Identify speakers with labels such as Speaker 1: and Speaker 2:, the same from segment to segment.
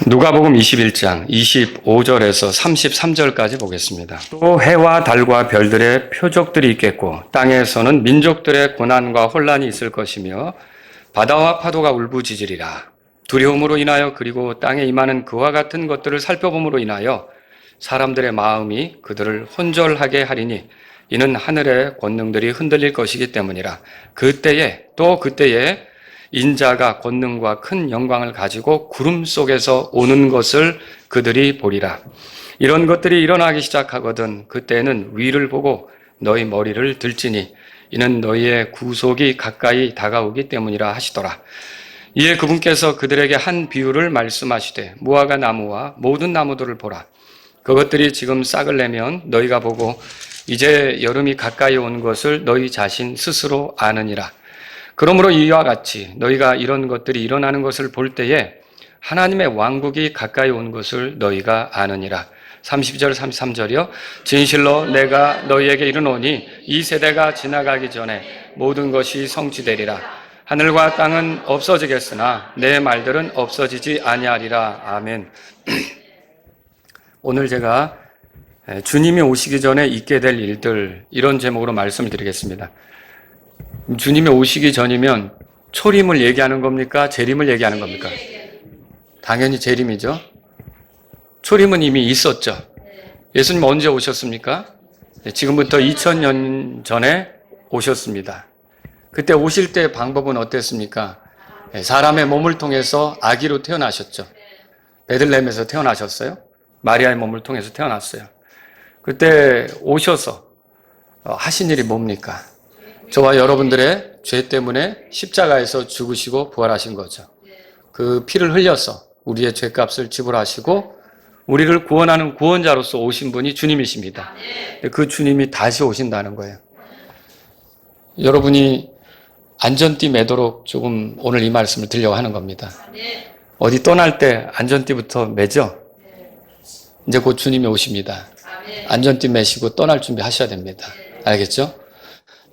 Speaker 1: 누가복음 21장 25절에서 33절까지 보겠습니다. 또 해와 달과 별들의 표적들이 있겠고 땅에서는 민족들의 고난과 혼란이 있을 것이며 바다와 파도가 울부짖으리라. 두려움으로 인하여 그리고 땅에 임하는 그와 같은 것들을 살펴봄으로 인하여 사람들의 마음이 그들을 혼절하게 하리니 이는 하늘의 권능들이 흔들릴 것이기 때문이라. 그때에 인자가 권능과 큰 영광을 가지고 구름 속에서 오는 것을 그들이 보리라. 이런 것들이 일어나기 시작하거든 그때는 위를 보고 너희 머리를 들지니 이는 너희의 구속이 가까이 다가오기 때문이라 하시더라. 이에 그분께서 그들에게 한 비유를 말씀하시되 무화과 나무와 모든 나무들을 보라. 그것들이 지금 싹을 내면 너희가 보고 이제 여름이 가까이 온 것을 너희 자신 스스로 아느니라. 그러므로 이와 같이 너희가 이런 것들이 일어나는 것을 볼 때에 하나님의 왕국이 가까이 온 것을 너희가 아느니라. 32절 33절이요. 진실로 내가 너희에게 이르노니 이 세대가 지나가기 전에 모든 것이 성취되리라. 하늘과 땅은 없어지겠으나 내 말들은 없어지지 아니하리라. 아멘. 오늘 제가 주님이 오시기 전에 있게 될 일들, 이런 제목으로 말씀을 드리겠습니다. 주님이 오시기 전이면 초림을 얘기하는 겁니까? 재림을 얘기하는 겁니까? 당연히 재림이죠. 초림은 이미 있었죠. 예수님 언제 오셨습니까? 지금부터 2000년 전에 오셨습니다. 그때 오실 때 방법은 어땠습니까? 사람의 몸을 통해서 아기로 태어나셨죠. 베들레헴에서 태어나셨어요. 마리아의 몸을 통해서 태어났어요. 그때 오셔서 하신 일이 뭡니까? 저와 여러분들의 죄 때문에 십자가에서 죽으시고 부활하신 거죠. 그 피를 흘려서 우리의 죄값을 지불하시고 우리를 구원하는 구원자로서 오신 분이 주님이십니다. 그 주님이 다시 오신다는 거예요. 여러분이 안전띠 매도록 조금 오늘 이 말씀을 드리려고 하는 겁니다. 어디 떠날 때 안전띠부터 매죠? 이제 곧 주님이 오십니다. 안전띠 매시고 떠날 준비 하셔야 됩니다. 알겠죠?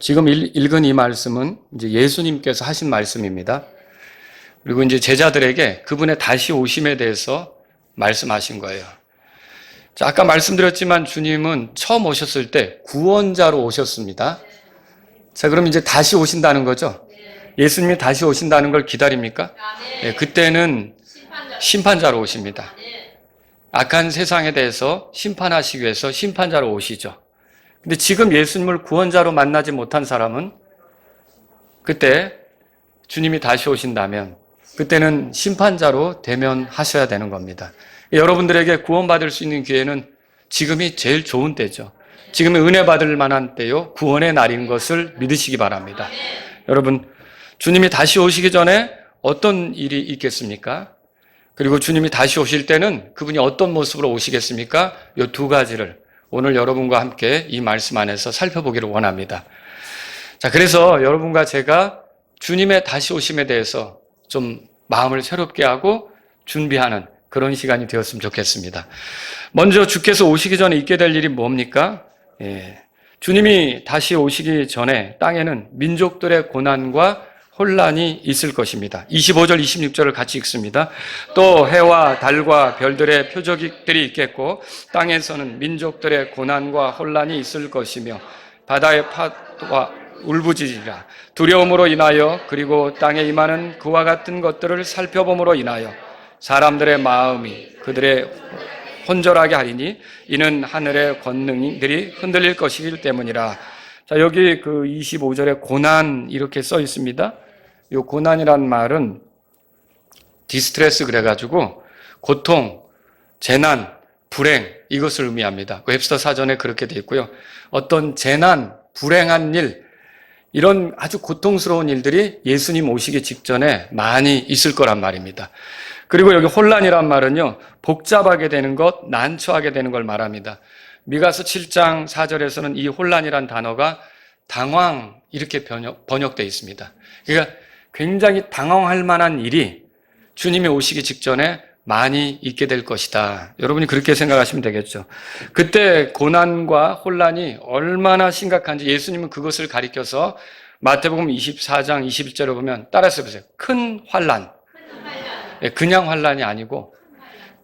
Speaker 1: 지금 읽은 이 말씀은 이제 예수님께서 하신 말씀입니다. 그리고 이제 제자들에게 그분의 다시 오심에 대해서 말씀하신 거예요. 자, 아까 말씀드렸지만 주님은 처음 오셨을 때 구원자로 오셨습니다. 자, 그럼 이제 다시 오신다는 거죠? 예수님이 다시 오신다는 걸 기다립니까? 네, 그때는 심판자로 오십니다. 악한 세상에 대해서 심판하시기 위해서 심판자로 오시죠. 근데 지금 예수님을 구원자로 만나지 못한 사람은 그때 주님이 다시 오신다면 그때는 심판자로 대면하셔야 되는 겁니다. 여러분들에게 구원받을 수 있는 기회는 지금이 제일 좋은 때죠. 지금이 은혜 받을 만한 때요. 구원의 날인 것을 믿으시기 바랍니다. 여러분, 주님이 다시 오시기 전에 어떤 일이 있겠습니까? 그리고 주님이 다시 오실 때는 그분이 어떤 모습으로 오시겠습니까? 이 두 가지를 오늘 여러분과 함께 이 말씀 안에서 살펴보기를 원합니다. 자, 그래서 여러분과 제가 주님의 다시 오심에 대해서 좀 마음을 새롭게 하고 준비하는 그런 시간이 되었으면 좋겠습니다. 먼저 주께서 오시기 전에 있게 될 일이 뭡니까? 주님이 다시 오시기 전에 땅에는 민족들의 고난과 혼란이 있을 것입니다. 25절, 26절을 같이 읽습니다. 또 해와 달과 별들의 표적들이 있겠고 땅에서는 민족들의 고난과 혼란이 있을 것이며 바다의 파도가 울부짖으리라. 두려움으로 인하여 그리고 땅에 임하는 그와 같은 것들을 살펴봄으로 인하여 사람들의 마음이 그들의 혼절하게 하리니 이는 하늘의 권능들이 흔들릴 것이기 때문이라. 자, 여기 그 25절에 고난 이렇게 써 있습니다. 이 고난이란 말은 디스트레스 그래가지고 고통, 재난, 불행 이것을 의미합니다. 웹스터 사전에 그렇게 되어 있고요. 어떤 재난, 불행한 일 이런 아주 고통스러운 일들이 예수님 오시기 직전에 많이 있을 거란 말입니다. 그리고 여기 혼란이란 말은요. 복잡하게 되는 것, 난처하게 되는 걸 말합니다. 미가서 7장 4절에서는 이 혼란이란 단어가 당황 이렇게 번역되어 있습니다. 그러니까 굉장히 당황할 만한 일이 주님이 오시기 직전에 많이 있게 될 것이다. 여러분이 그렇게 생각하시면 되겠죠. 그때 고난과 혼란이 얼마나 심각한지 예수님은 그것을 가리켜서 마태복음 24장 21절에 보면 따라서 보세요. 큰 환란. 그냥 환란이 아니고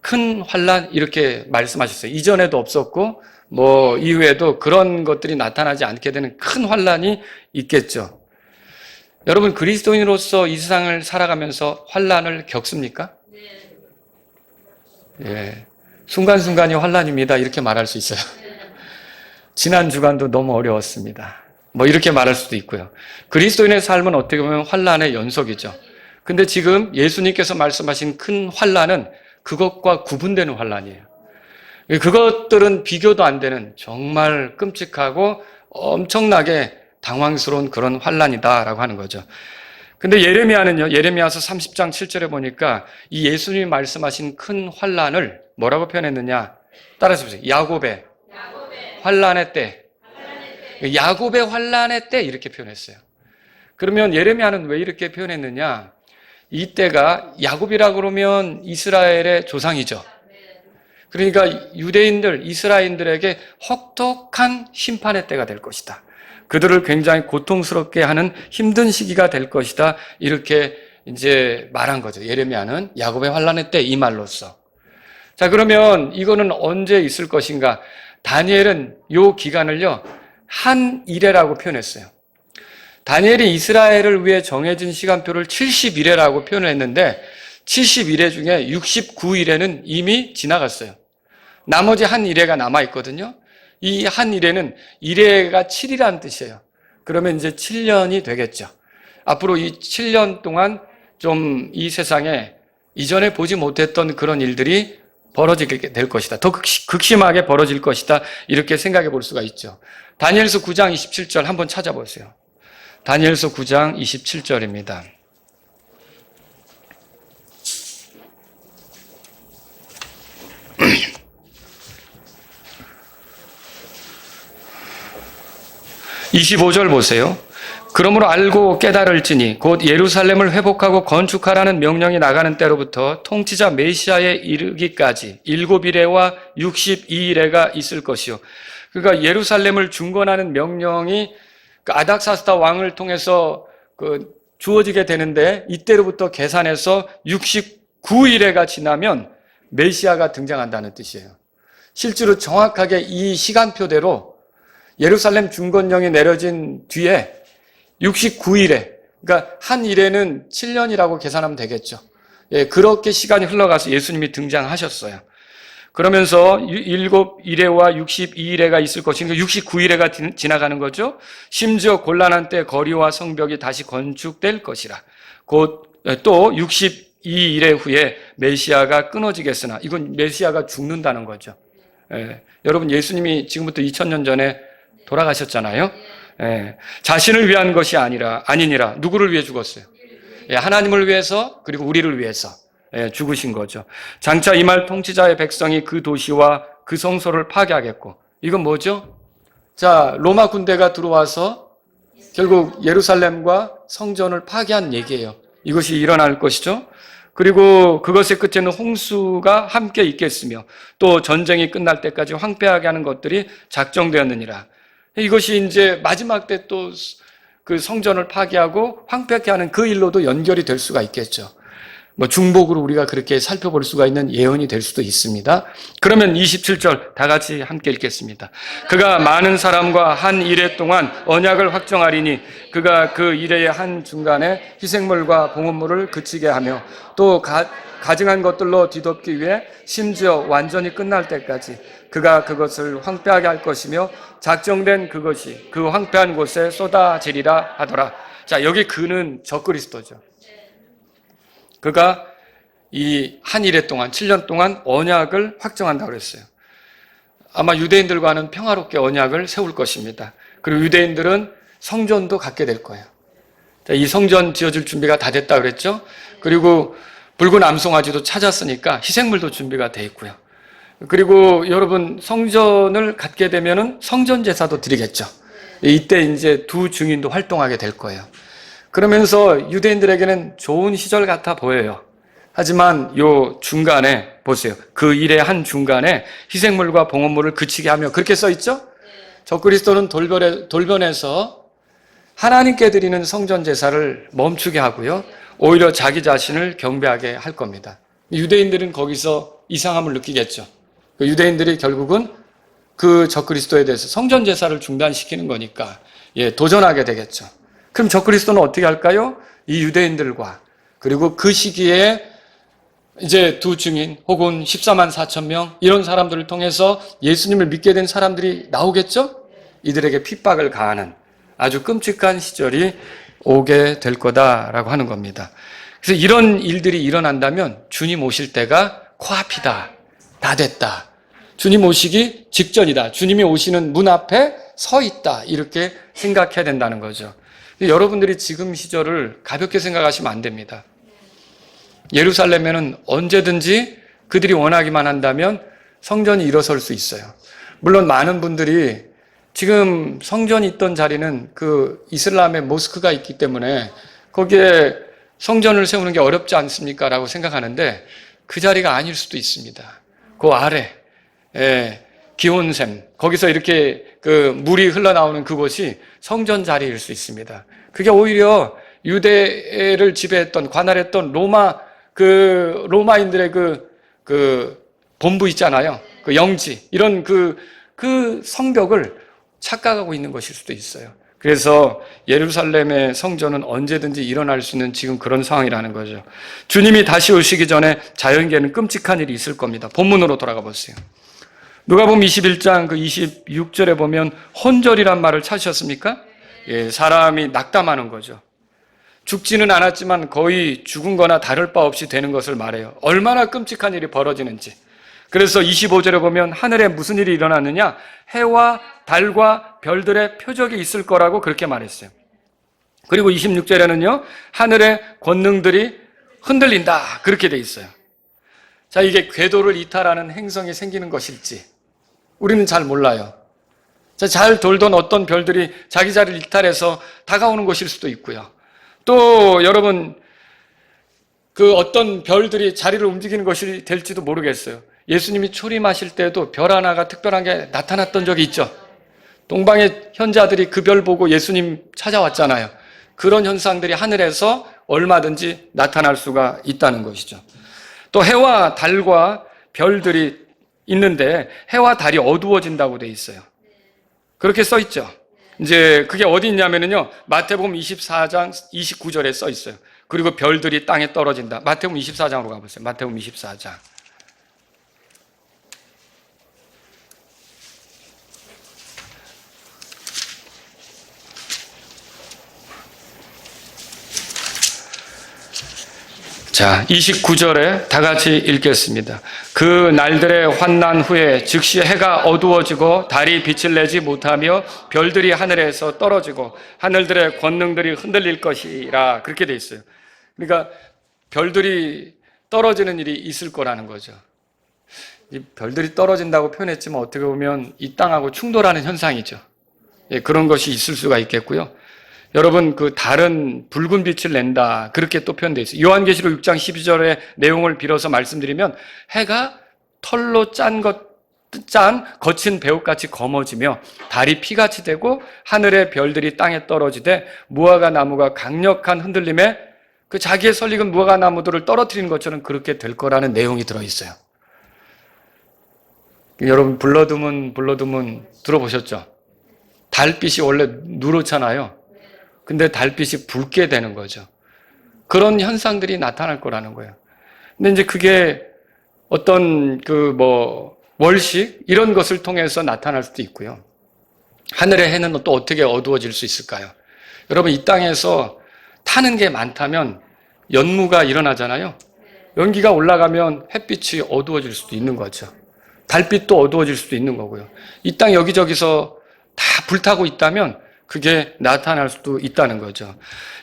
Speaker 1: 큰 환난 이렇게 말씀하셨어요. 이전에도 없었고 뭐 이후에도 그런 것들이 나타나지 않게 되는 큰 환난이 있겠죠. 여러분 그리스도인으로서 이 세상을 살아가면서 환난을 겪습니까? 예, 순간순간이 환난입니다. 이렇게 말할 수 있어요. 지난 주간도 너무 어려웠습니다. 뭐 이렇게 말할 수도 있고요. 그리스도인의 삶은 어떻게 보면 환난의 연속이죠. 근데 지금 예수님께서 말씀하신 큰 환난은 그것과 구분되는 환난이에요. 그것들은 비교도 안 되는 정말 끔찍하고 엄청나게 당황스러운 그런 환난이다라고 하는 거죠. 근데 예레미야는요, 예레미야서 30장 7절에 보니까 이 예수님이 말씀하신 큰 환난을 뭐라고 표현했느냐? 따라서 보세요. 야곱의 환난의 때. 야곱의 환난의 때 이렇게 표현했어요. 그러면 예레미야는 왜 이렇게 표현했느냐? 이 때가 야곱이라 그러면 이스라엘의 조상이죠. 그러니까 유대인들, 이스라엘인들에게 혹독한 심판의 때가 될 것이다. 그들을 굉장히 고통스럽게 하는 힘든 시기가 될 것이다. 이렇게 이제 말한 거죠. 예레미야는 야곱의 환난의 때 이 말로써. 자, 그러면 이거는 언제 있을 것인가? 다니엘은 요 기간을요, 한 이래라고 표현했어요. 다니엘이 이스라엘을 위해 정해진 시간표를 70일에라고 표현을 했는데 71회 중에 69일에는 이미 지나갔어요. 나머지 한 일회가 남아있거든요. 이 한 일회는 일회가 7이라는 뜻이에요. 그러면 이제 7년이 되겠죠. 앞으로 이 7년 동안 좀 이 세상에 이전에 보지 못했던 그런 일들이 벌어지게 될 것이다. 더 극심하게 벌어질 것이다. 이렇게 생각해 볼 수가 있죠. 다니엘서 9장 27절 한번 찾아보세요. 다니엘서 9장 27절입니다. (25절) 보세요. 그러므로 알고 깨달을지니 곧 예루살렘을 회복하고 건축하라는 명령이 나가는 때로부터 통치자 메시아에 이르기까지 7일에와 62일에가 있을 것이요. 그러니까 예루살렘을 중건하는 명령이 아닥사스다 왕을 통해서 주어지게 되는데 이때로부터 계산해서 69일에가 지나면 메시아가 등장한다는 뜻이에요. 실제로 정확하게 이 시간표대로 예루살렘 중건령이 내려진 뒤에 69일에, 그러니까 한 일에는 7년이라고 계산하면 되겠죠. 예, 그렇게 시간이 흘러가서 예수님이 등장하셨어요. 그러면서 7일에와 62일에가 있을 것인가 69일에가 지나가는 거죠. 심지어 곤란한 때 거리와 성벽이 다시 건축될 것이라. 곧 또 62일의 후에 메시아가 끊어지겠으나 이건 메시아가 죽는다는 거죠. 예, 여러분 예수님이 지금부터 2000년 전에 돌아가셨잖아요. 예, 자신을 위한 것이 아니니라. 누구를 위해 죽었어요? 예, 하나님을 위해서 그리고 우리를 위해서 죽으신 거죠. 장차 이 말 통치자의 백성이 그 도시와 그 성소를 파괴하겠고, 이건 뭐죠? 자, 로마 군대가 들어와서 결국 예루살렘과 성전을 파괴한 얘기예요. 이것이 일어날 것이죠. 그리고 그것의 끝에는 홍수가 함께 있겠으며 또 전쟁이 끝날 때까지 황폐하게 하는 것들이 작정되었느니라. 이것이 이제 마지막 때 또 그 성전을 파괴하고 황폐하게 하는 그 일로도 연결이 될 수가 있겠죠. 뭐 중복으로 우리가 그렇게 살펴볼 수가 있는 예언이 될 수도 있습니다. 그러면 27절 다 같이 함께 읽겠습니다. 그가 많은 사람과 한 일해 동안 언약을 확정하리니 그가 그 일해의 한 중간에 희생물과 봉헌물을 그치게 하며 또 가증한 것들로 뒤덮기 위해 심지어 완전히 끝날 때까지 그가 그것을 황폐하게 할 것이며 작정된 그것이 그 황폐한 곳에 쏟아지리라 하더라. 자, 여기 그는 적그리스도죠. 그가 이 한 일해 동안 7년 동안 언약을 확정한다고 그랬어요. 아마 유대인들과는 평화롭게 언약을 세울 것입니다. 그리고 유대인들은 성전도 갖게 될 거예요. 자, 이 성전 지어줄 준비가 다 됐다 그랬죠. 그리고 붉은 암송아지도 찾았으니까 희생물도 준비가 돼 있고요. 그리고 여러분 성전을 갖게 되면은 성전 제사도 드리겠죠. 이때 이제 두 증인도 활동하게 될 거예요. 그러면서 유대인들에게는 좋은 시절 같아 보여요. 하지만 요 중간에 보세요. 그 일의 한 중간에 희생물과 봉헌물을 그치게 하며 그렇게 써 있죠? 적그리스도는 돌변해서 하나님께 드리는 성전 제사를 멈추게 하고요. 오히려 자기 자신을 경배하게 할 겁니다. 유대인들은 거기서 이상함을 느끼겠죠. 유대인들이 결국은 그 적그리스도에 대해서 성전 제사를 중단시키는 거니까 도전하게 되겠죠. 그럼 적그리스도는 어떻게 할까요? 이 유대인들과 그리고 그 시기에 이제 두 증인 혹은 14만 4천 명 이런 사람들을 통해서 예수님을 믿게 된 사람들이 나오겠죠? 이들에게 핍박을 가하는 아주 끔찍한 시절이 오게 될 거다라고 하는 겁니다. 그래서 이런 일들이 일어난다면 주님 오실 때가 코앞이다. 다 됐다. 주님 오시기 직전이다. 주님이 오시는 문 앞에 서 있다. 이렇게 생각해야 된다는 거죠. 여러분들이 지금 시절을 가볍게 생각하시면 안 됩니다. 예루살렘에는 언제든지 그들이 원하기만 한다면 성전이 일어설 수 있어요. 물론 많은 분들이 지금 성전이 있던 자리는 그 이슬람의 모스크가 있기 때문에 거기에 성전을 세우는 게 어렵지 않습니까? 라고 생각하는데 그 자리가 아닐 수도 있습니다. 그 아래 기온샘 거기서 이렇게 그 물이 흘러나오는 그곳이 성전 자리일 수 있습니다. 그게 오히려 유대를 지배했던 관할했던 로마인들의 그 본부 있잖아요. 그 영지 이런 그 성벽을 착각하고 있는 것일 수도 있어요. 그래서 예루살렘의 성전은 언제든지 일어날 수 있는 지금 그런 상황이라는 거죠. 주님이 다시 오시기 전에 자연계에는 끔찍한 일이 있을 겁니다. 본문으로 돌아가 보세요. 누가복음 21장 그 26절에 보면 혼절이란 말을 찾으셨습니까? 사람이 낙담하는 거죠. 죽지는 않았지만 거의 죽은 거나 다를 바 없이 되는 것을 말해요. 얼마나 끔찍한 일이 벌어지는지. 그래서 25절에 보면 하늘에 무슨 일이 일어났느냐? 해와 달과 별들의 표적이 있을 거라고 그렇게 말했어요. 그리고 26절에는요. 하늘의 권능들이 흔들린다. 그렇게 돼 있어요. 자, 이게 궤도를 이탈하는 행성이 생기는 것일지 우리는 잘 몰라요. 자, 잘 돌던 어떤 별들이 자기 자리를 이탈해서 다가오는 것일 수도 있고요. 또 여러분 그 어떤 별들이 자리를 움직이는 것이 될지도 모르겠어요. 예수님이 초림하실 때도 별 하나가 특별한 게 나타났던 적이 있죠. 동방의 현자들이 그 별 보고 예수님 찾아왔잖아요. 그런 현상들이 하늘에서 얼마든지 나타날 수가 있다는 것이죠. 또 해와 달과 별들이 있는데 해와 달이 어두워진다고 돼 있어요. 그렇게 써 있죠. 이제 그게 어디 있냐면요. 마태복음 24장 29절에 써 있어요. 그리고 별들이 땅에 떨어진다. 마태복음 24장으로 가보세요. 마태복음 24장. 자, 29절에 다 같이 읽겠습니다. 그 날들의 환난 후에 즉시 해가 어두워지고 달이 빛을 내지 못하며 별들이 하늘에서 떨어지고 하늘들의 권능들이 흔들릴 것이라 그렇게 돼 있어요. 그러니까 별들이 떨어지는 일이 있을 거라는 거죠. 이 별들이 떨어진다고 표현했지만 어떻게 보면 이 땅하고 충돌하는 현상이죠. 그런 것이 있을 수가 있겠고요. 여러분 그 달은 붉은 빛을 낸다 그렇게 또 표현되어 있어요. 요한계시록 6장 12절의 내용을 빌어서 말씀드리면 해가 털로 짠 거친 배옷같이 검어지며 달이 피같이 되고 하늘의 별들이 땅에 떨어지되 무화과 나무가 강력한 흔들림에 그 자기의 설익은 무화과 나무들을 떨어뜨리는 것처럼 그렇게 될 거라는 내용이 들어있어요. 여러분 블러드문 들어보셨죠? 달빛이 원래 누렇잖아요. 근데 달빛이 붉게 되는 거죠. 그런 현상들이 나타날 거라는 거예요. 근데 이제 그게 어떤 월식 이런 것을 통해서 나타날 수도 있고요. 하늘의 해는 또 어떻게 어두워질 수 있을까요? 여러분 이 땅에서 타는 게 많다면 연무가 일어나잖아요. 연기가 올라가면 햇빛이 어두워질 수도 있는 거죠. 달빛도 어두워질 수도 있는 거고요. 이 땅 여기저기서 다 불타고 있다면 그게 나타날 수도 있다는 거죠.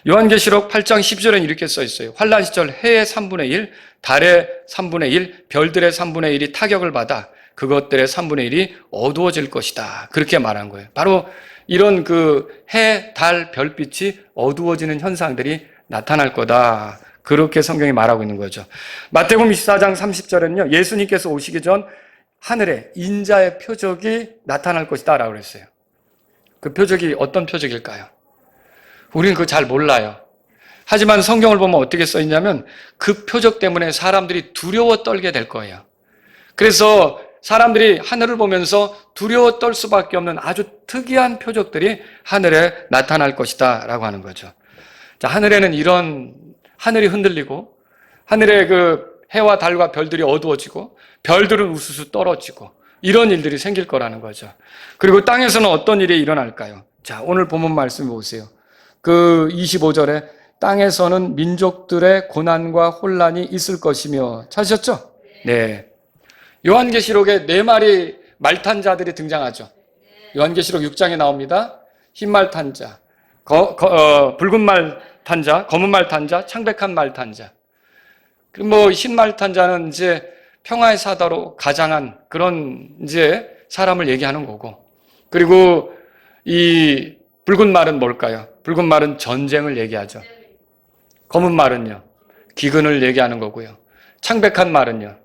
Speaker 1: 요한계시록 8장 10절에는 이렇게 써 있어요. 환란 시절 해의 3분의 1, 달의 3분의 1, 별들의 3분의 1이 타격을 받아 그것들의 3분의 1이 어두워질 것이다. 그렇게 말한 거예요. 바로 이런 그 해, 달, 별빛이 어두워지는 현상들이 나타날 거다. 그렇게 성경이 말하고 있는 거죠. 마태복음 24장 30절에는요. 예수님께서 오시기 전 하늘에 인자의 표적이 나타날 것이다 라고 그랬어요. 그 표적이 어떤 표적일까요? 우리는 그거 잘 몰라요. 하지만 성경을 보면 어떻게 써 있냐면 그 표적 때문에 사람들이 두려워 떨게 될 거예요. 그래서 사람들이 하늘을 보면서 두려워 떨 수밖에 없는 아주 특이한 표적들이 하늘에 나타날 것이다 라고 하는 거죠. 자, 하늘에는 이런 하늘이 흔들리고 하늘에 그 해와 달과 별들이 어두워지고 별들은 우수수 떨어지고 이런 일들이 생길 거라는 거죠. 그리고 땅에서는 어떤 일이 일어날까요? 자, 오늘 본문 말씀 보세요. 그 25절에 땅에서는 민족들의 고난과 혼란이 있을 것이며, 찾으셨죠? 네. 요한계시록에 4마리 말탄 자들이 등장하죠. 요한계시록 6장에 나옵니다. 흰 말 탄 자, 붉은 말 탄 자, 검은 말 탄 자, 창백한 말 탄 자. 그리고 흰 말 탄 자는 이제 평화의 사다로 가장한 그런 이제 사람을 얘기하는 거고, 그리고 이 붉은 말은 뭘까요? 붉은 말은 전쟁을 얘기하죠. 검은 말은요, 기근을 얘기하는 거고요. 창백한 말은요,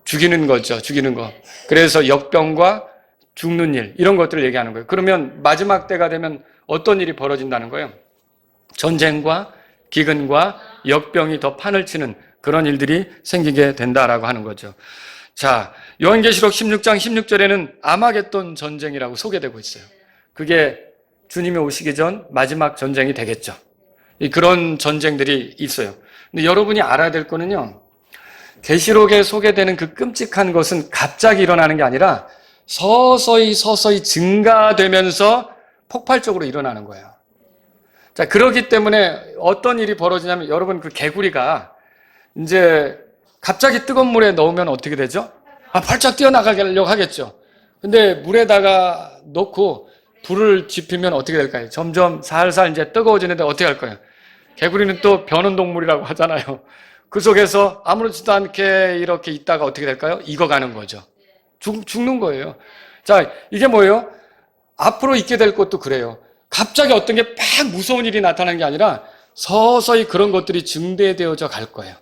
Speaker 1: 죽이는 거죠. 죽이는 거. 그래서 역병과 죽는 일, 이런 것들을 얘기하는 거예요. 그러면 마지막 때가 되면 어떤 일이 벌어진다는 거예요? 전쟁과 기근과 역병이 더 판을 치는 그런 일들이 생기게 된다라고 하는 거죠. 자, 요한계시록 16장 16절에는 아마겟돈 전쟁이라고 소개되고 있어요. 그게 주님이 오시기 전 마지막 전쟁이 되겠죠. 그런 전쟁들이 있어요. 근데 여러분이 알아야 될 거는요, 계시록에 소개되는 그 끔찍한 것은 갑자기 일어나는 게 아니라 서서히 증가되면서 폭발적으로 일어나는 거예요. 자, 그렇기 때문에 어떤 일이 벌어지냐면, 여러분 그 개구리가 이제 갑자기 뜨거운 물에 넣으면 어떻게 되죠? 활짝 뛰어나가려고 하겠죠. 근데 물에다가 넣고 불을 지피면 어떻게 될까요? 점점 살살 이제 뜨거워지는데 어떻게 할 거예요? 개구리는 또 변온 동물이라고 하잖아요. 그 속에서 아무렇지도 않게 이렇게 있다가 어떻게 될까요? 익어가는 거죠. 죽는 거예요. 자, 이게 뭐예요? 앞으로 있게 될 것도 그래요. 갑자기 어떤 게 막 무서운 일이 나타나는 게 아니라 서서히 그런 것들이 증대되어져 갈 거예요.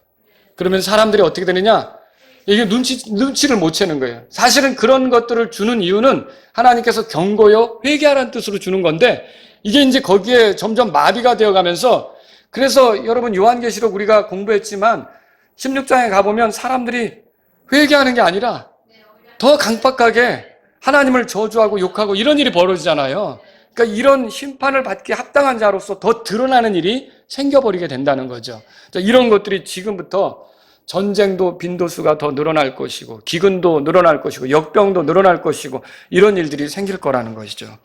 Speaker 1: 그러면 사람들이 어떻게 되느냐? 이게 눈치를 못 채는 거예요. 사실은 그런 것들을 주는 이유는 하나님께서 경고요, 회개하라는 뜻으로 주는 건데, 이게 이제 거기에 점점 마비가 되어 가면서, 그래서 여러분 요한계시록 우리가 공부했지만 16장에 가보면 사람들이 회개하는 게 아니라 더 강박하게 하나님을 저주하고 욕하고 이런 일이 벌어지잖아요. 그러니까 이런 심판을 받기 합당한 자로서 더 드러나는 일이 생겨버리게 된다는 거죠. 이런 것들이 지금부터 전쟁도 빈도수가 더 늘어날 것이고, 기근도 늘어날 것이고, 역병도 늘어날 것이고, 이런 일들이 생길 거라는 것이죠.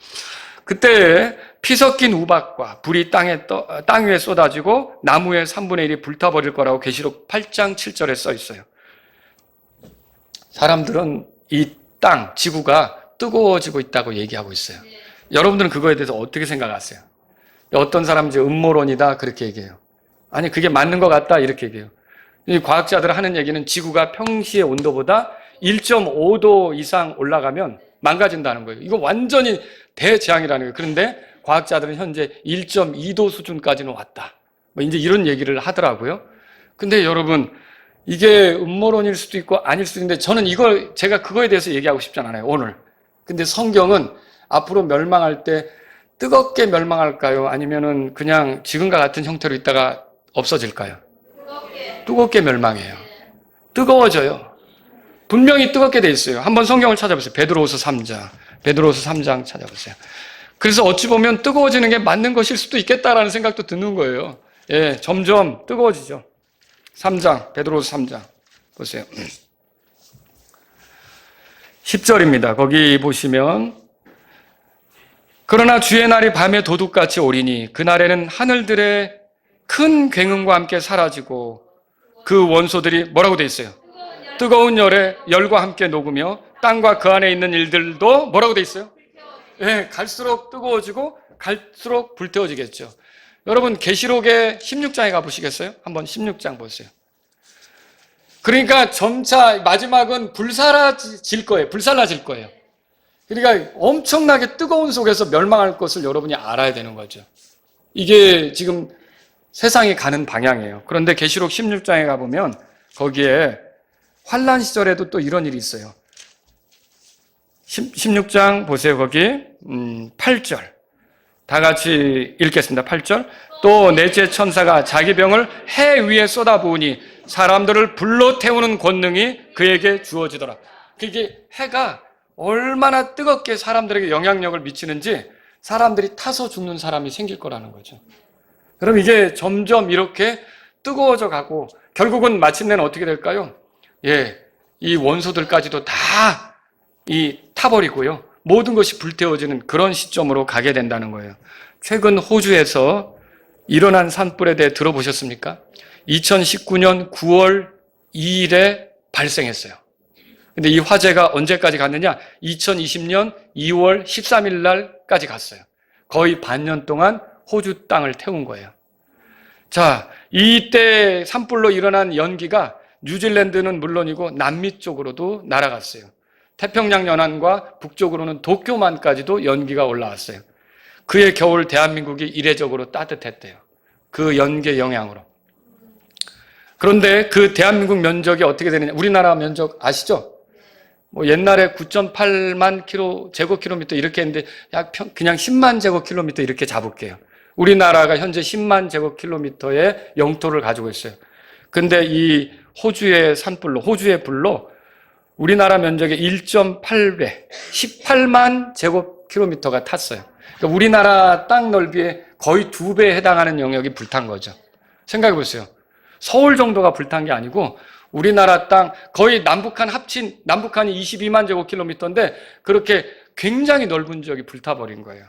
Speaker 1: 그때 피 섞인 우박과 불이 땅 위에 쏟아지고 나무의 3분의 1이 불타버릴 거라고 계시록 8장 7절에 써 있어요. 사람들은 이 땅, 지구가 뜨거워지고 있다고 얘기하고 있어요. 여러분들은 그거에 대해서 어떻게 생각하세요? 어떤 사람은 이제 음모론이다 그렇게 얘기해요. 아니, 그게 맞는 것 같다 이렇게 얘기해요. 이 과학자들 하는 얘기는 지구가 평시의 온도보다 1.5도 이상 올라가면 망가진다는 거예요. 이거 완전히 대재앙이라는 거예요. 그런데 과학자들은 현재 1.2도 수준까지는 왔다. 뭐 이제 이런 얘기를 하더라고요. 근데 여러분, 이게 음모론일 수도 있고 아닐 수도 있는데, 저는 제가 그거에 대해서 얘기하고 싶지 않아요, 오늘. 근데 성경은 앞으로 멸망할 때 뜨겁게 멸망할까요? 아니면은 그냥 지금과 같은 형태로 있다가 없어질까요? 뜨겁게 멸망해요. 뜨거워져요. 분명히 뜨겁게 돼 있어요. 한번 성경을 찾아보세요. 베드로후서 3장 찾아보세요. 그래서 어찌 보면 뜨거워지는 게 맞는 것일 수도 있겠다라는 생각도 드는 거예요. 점점 뜨거워지죠. 3장, 베드로후서 3장 보세요. 10절입니다. 거기 보시면, 그러나 주의 날이 밤에 도둑같이 오리니 그날에는 하늘들의 큰 굉음과 함께 사라지고 그 원소들이 뭐라고 돼 있어요? 뜨거운 열과 함께 녹으며 땅과 그 안에 있는 일들도 뭐라고 돼 있어요? 갈수록 뜨거워지고 갈수록 불태워지겠죠. 여러분 계시록의 16장에 가보시겠어요? 한번 16장 보세요. 그러니까 점차 마지막은 불살라질 거예요. 그러니까 엄청나게 뜨거운 속에서 멸망할 것을 여러분이 알아야 되는 거죠. 이게 지금 세상이 가는 방향이에요. 그런데 계시록 16장에 가보면 거기에 환란 시절에도 또 이런 일이 있어요. 16장 보세요. 거기 8절 다 같이 읽겠습니다. 8절, 또 넷째 천사가 자기 병을 해 위에 쏟아부으니 사람들을 불로 태우는 권능이 그에게 주어지더라. 그게 해가 얼마나 뜨겁게 사람들에게 영향력을 미치는지 사람들이 타서 죽는 사람이 생길 거라는 거죠. 그럼 이게 점점 이렇게 뜨거워져 가고 결국은 마침내는 어떻게 될까요? 이 원소들까지도 다 타버리고요. 모든 것이 불태워지는 그런 시점으로 가게 된다는 거예요. 최근 호주에서 일어난 산불에 대해 들어보셨습니까? 2019년 9월 2일에 발생했어요. 근데 이 화재가 언제까지 갔느냐? 2020년 2월 13일 날까지 갔어요. 거의 반년 동안 호주 땅을 태운 거예요. 자, 이때 산불로 일어난 연기가 뉴질랜드는 물론이고 남미 쪽으로도 날아갔어요. 태평양 연안과 북쪽으로는 도쿄만까지도 연기가 올라왔어요. 그해 겨울 대한민국이 이례적으로 따뜻했대요. 그 연기의 영향으로. 그런데 그 대한민국 면적이 어떻게 되느냐? 우리나라 면적 아시죠? 옛날에 9.8만 제곱킬로미터 이렇게 했는데 그냥 10만 제곱킬로미터 이렇게 잡을게요. 우리나라가 현재 10만 제곱킬로미터의 영토를 가지고 있어요. 근데 이 호주의 산불로, 호주의 불로 우리나라 면적의 1.8배, 18만 제곱킬로미터가 탔어요. 그러니까 우리나라 땅 넓이의 거의 2배에 해당하는 영역이 불탄 거죠. 생각해 보세요. 서울 정도가 불탄 게 아니고 우리나라 땅 거의 남북한 합친 남북한이 22만 제곱킬로미터인데 그렇게 굉장히 넓은 지역이 불타버린 거예요.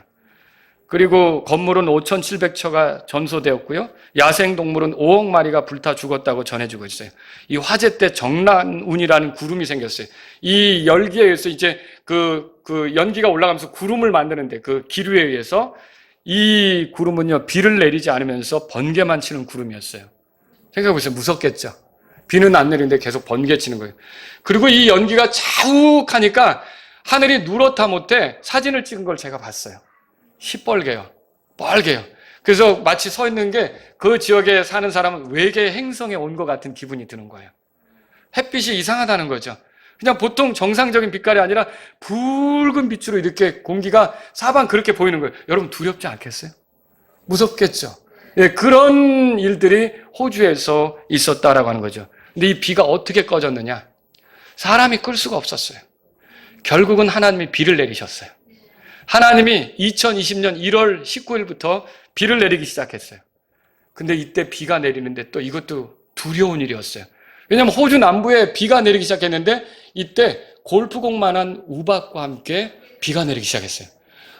Speaker 1: 그리고 건물은 5,700채가 전소되었고요. 야생동물은 5억 마리가 불타 죽었다고 전해지고 있어요. 이 화재 때 정란운이라는 구름이 생겼어요. 이 열기에 의해서 이제 그 연기가 올라가면서 구름을 만드는데 그 기류에 의해서 이 구름은요, 비를 내리지 않으면서 번개만 치는 구름이었어요. 생각해보세요. 무섭겠죠? 비는 안 내리는데 계속 번개 치는 거예요. 그리고 이 연기가 자욱하니까 하늘이 누렇다 못해 사진을 찍은 걸 제가 봤어요. 시뻘개요. 빨개요. 그래서 마치 서 있는 게 그 지역에 사는 사람은 외계 행성에 온 것 같은 기분이 드는 거예요. 햇빛이 이상하다는 거죠. 그냥 보통 정상적인 빛깔이 아니라 붉은 빛으로 이렇게 공기가 사방 그렇게 보이는 거예요. 여러분 두렵지 않겠어요? 무섭겠죠? 그런 일들이 호주에서 있었다라고 하는 거죠. 근데 이 비가 어떻게 꺼졌느냐? 사람이 끌 수가 없었어요. 결국은 하나님이 비를 내리셨어요. 하나님이 2020년 1월 19일부터 비를 내리기 시작했어요. 근데 이때 비가 내리는데 또 이것도 두려운 일이었어요. 왜냐하면 호주 남부에 비가 내리기 시작했는데 이때 골프공만한 우박과 함께 비가 내리기 시작했어요.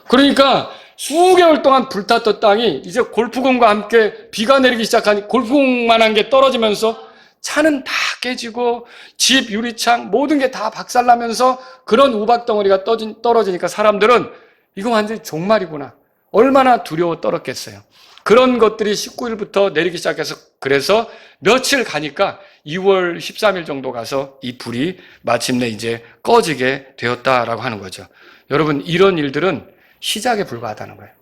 Speaker 1: 그러니까 수개월 동안 불탔던 땅이 이제 골프공과 함께 비가 내리기 시작하니 골프공만한 게 떨어지면서 차는 다 깨지고 집 유리창 모든 게 다 박살나면서 그런 우박덩어리가 떨어지니까 사람들은 이거 완전히 종말이구나. 얼마나 두려워 떨었겠어요. 그런 것들이 19일부터 내리기 시작해서 그래서 며칠 가니까 2월 13일 정도 가서 이 불이 마침내 이제 꺼지게 되었다라고 하는 거죠. 여러분 이런 일들은 시작에 불과하다는 거예요.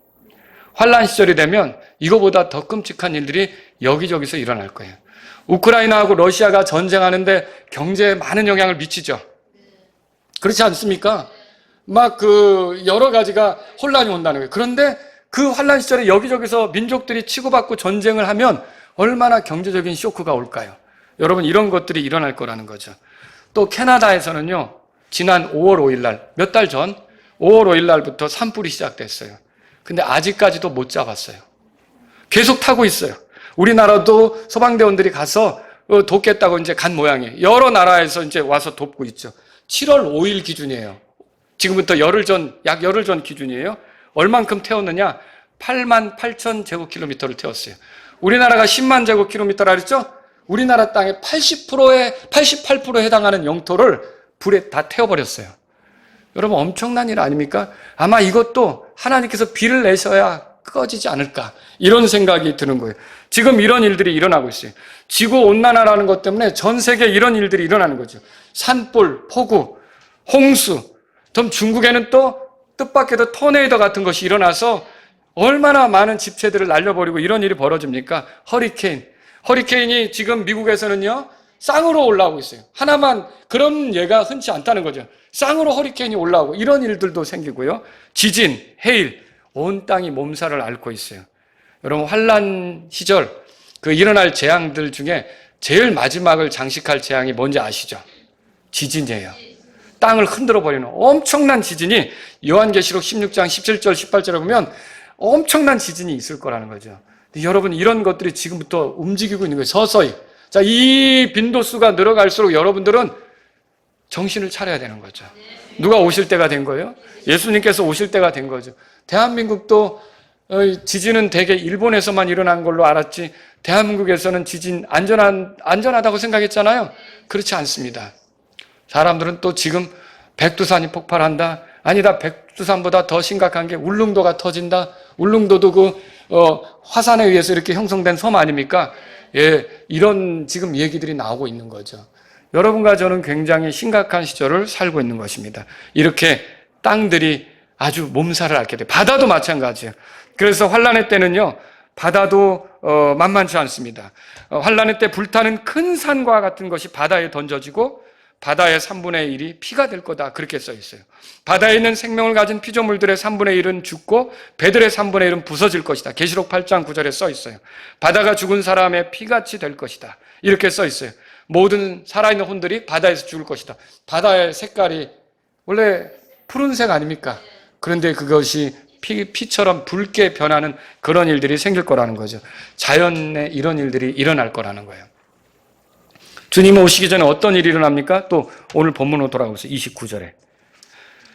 Speaker 1: 환란 시절이 되면 이거보다 더 끔찍한 일들이 여기저기서 일어날 거예요. 우크라이나하고 러시아가 전쟁하는데 경제에 많은 영향을 미치죠. 그렇지 않습니까? 막 여러 가지가 혼란이 온다는 거예요. 그런데 그 환란 시절에 여기저기서 민족들이 치고받고 전쟁을 하면 얼마나 경제적인 쇼크가 올까요? 여러분 이런 것들이 일어날 거라는 거죠. 또 캐나다에서는요. 지난 5월 5일 날, 몇 달 전 5월 5일 날부터 산불이 시작됐어요. 근데 아직까지도 못 잡았어요. 계속 타고 있어요. 우리나라도 소방대원들이 가서 돕겠다고 이제 간 모양이에요. 여러 나라에서 이제 와서 돕고 있죠. 7월 5일 기준이에요. 지금부터 약 열흘 전 기준이에요. 얼만큼 태웠느냐? 8만 8천 제곱킬로미터를 태웠어요. 우리나라가 10만 제곱킬로미터라 그랬죠? 우리나라 땅의 88%에 해당하는 영토를 불에 다 태워버렸어요. 여러분 엄청난 일 아닙니까? 아마 이것도 하나님께서 비를 내셔야 꺼지지 않을까 이런 생각이 드는 거예요. 지금 이런 일들이 일어나고 있어요. 지구온난화라는 것 때문에 전 세계에 이런 일들이 일어나는 거죠. 산불, 폭우, 홍수, 또 중국에는 또 뜻밖에도 토네이도 같은 것이 일어나서 얼마나 많은 집체들을 날려버리고 이런 일이 벌어집니까? 허리케인이 지금 미국에서는요 쌍으로 올라오고 있어요. 하나만 그런 예가 흔치 않다는 거죠. 쌍으로 허리케인이 올라오고 이런 일들도 생기고요. 지진, 해일, 온 땅이 몸살을 앓고 있어요. 여러분 환란 시절 그 일어날 재앙들 중에 제일 마지막을 장식할 재앙이 뭔지 아시죠? 지진이에요. 땅을 흔들어 버리는 엄청난 지진이 요한계시록 16장 17절 18절에 보면 엄청난 지진이 있을 거라는 거죠. 근데 여러분 이런 것들이 지금부터 움직이고 있는 거예요. 서서히. 자, 이 빈도수가 늘어갈수록 여러분들은 정신을 차려야 되는 거죠. 누가 오실 때가 된 거예요? 예수님께서 오실 때가 된 거죠. 대한민국도 지진은 대개 일본에서만 일어난 걸로 알았지 대한민국에서는 지진 안전하다고 생각했잖아요. 그렇지 않습니다. 사람들은 또 지금 백두산이 폭발한다. 아니다. 백두산보다 더 심각한 게 울릉도가 터진다. 울릉도도 화산에 의해서 이렇게 형성된 섬 아닙니까? 예, 이런 지금 얘기들이 나오고 있는 거죠. 여러분과 저는 굉장히 심각한 시절을 살고 있는 것입니다. 이렇게 땅들이 아주 몸살을 앓게 돼요. 바다도 마찬가지예요. 그래서 환란의 때는요, 바다도 만만치 않습니다. 환란의 때 불타는 큰 산과 같은 것이 바다에 던져지고 바다의 3분의 1이 피가 될 거다. 그렇게 써 있어요. 바다에 있는 생명을 가진 피조물들의 3분의 1은 죽고 배들의 3분의 1은 부서질 것이다. 계시록 8장 9절에 써 있어요. 바다가 죽은 사람의 피같이 될 것이다. 이렇게 써 있어요. 모든 살아있는 혼들이 바다에서 죽을 것이다. 바다의 색깔이 원래 푸른색 아닙니까? 그런데 그것이 피처럼 붉게 변하는 그런 일들이 생길 거라는 거죠. 자연에 이런 일들이 일어날 거라는 거예요. 주님 오시기 전에 어떤 일이 일어납니까? 또 오늘 본문으로 돌아오세요. 29절에.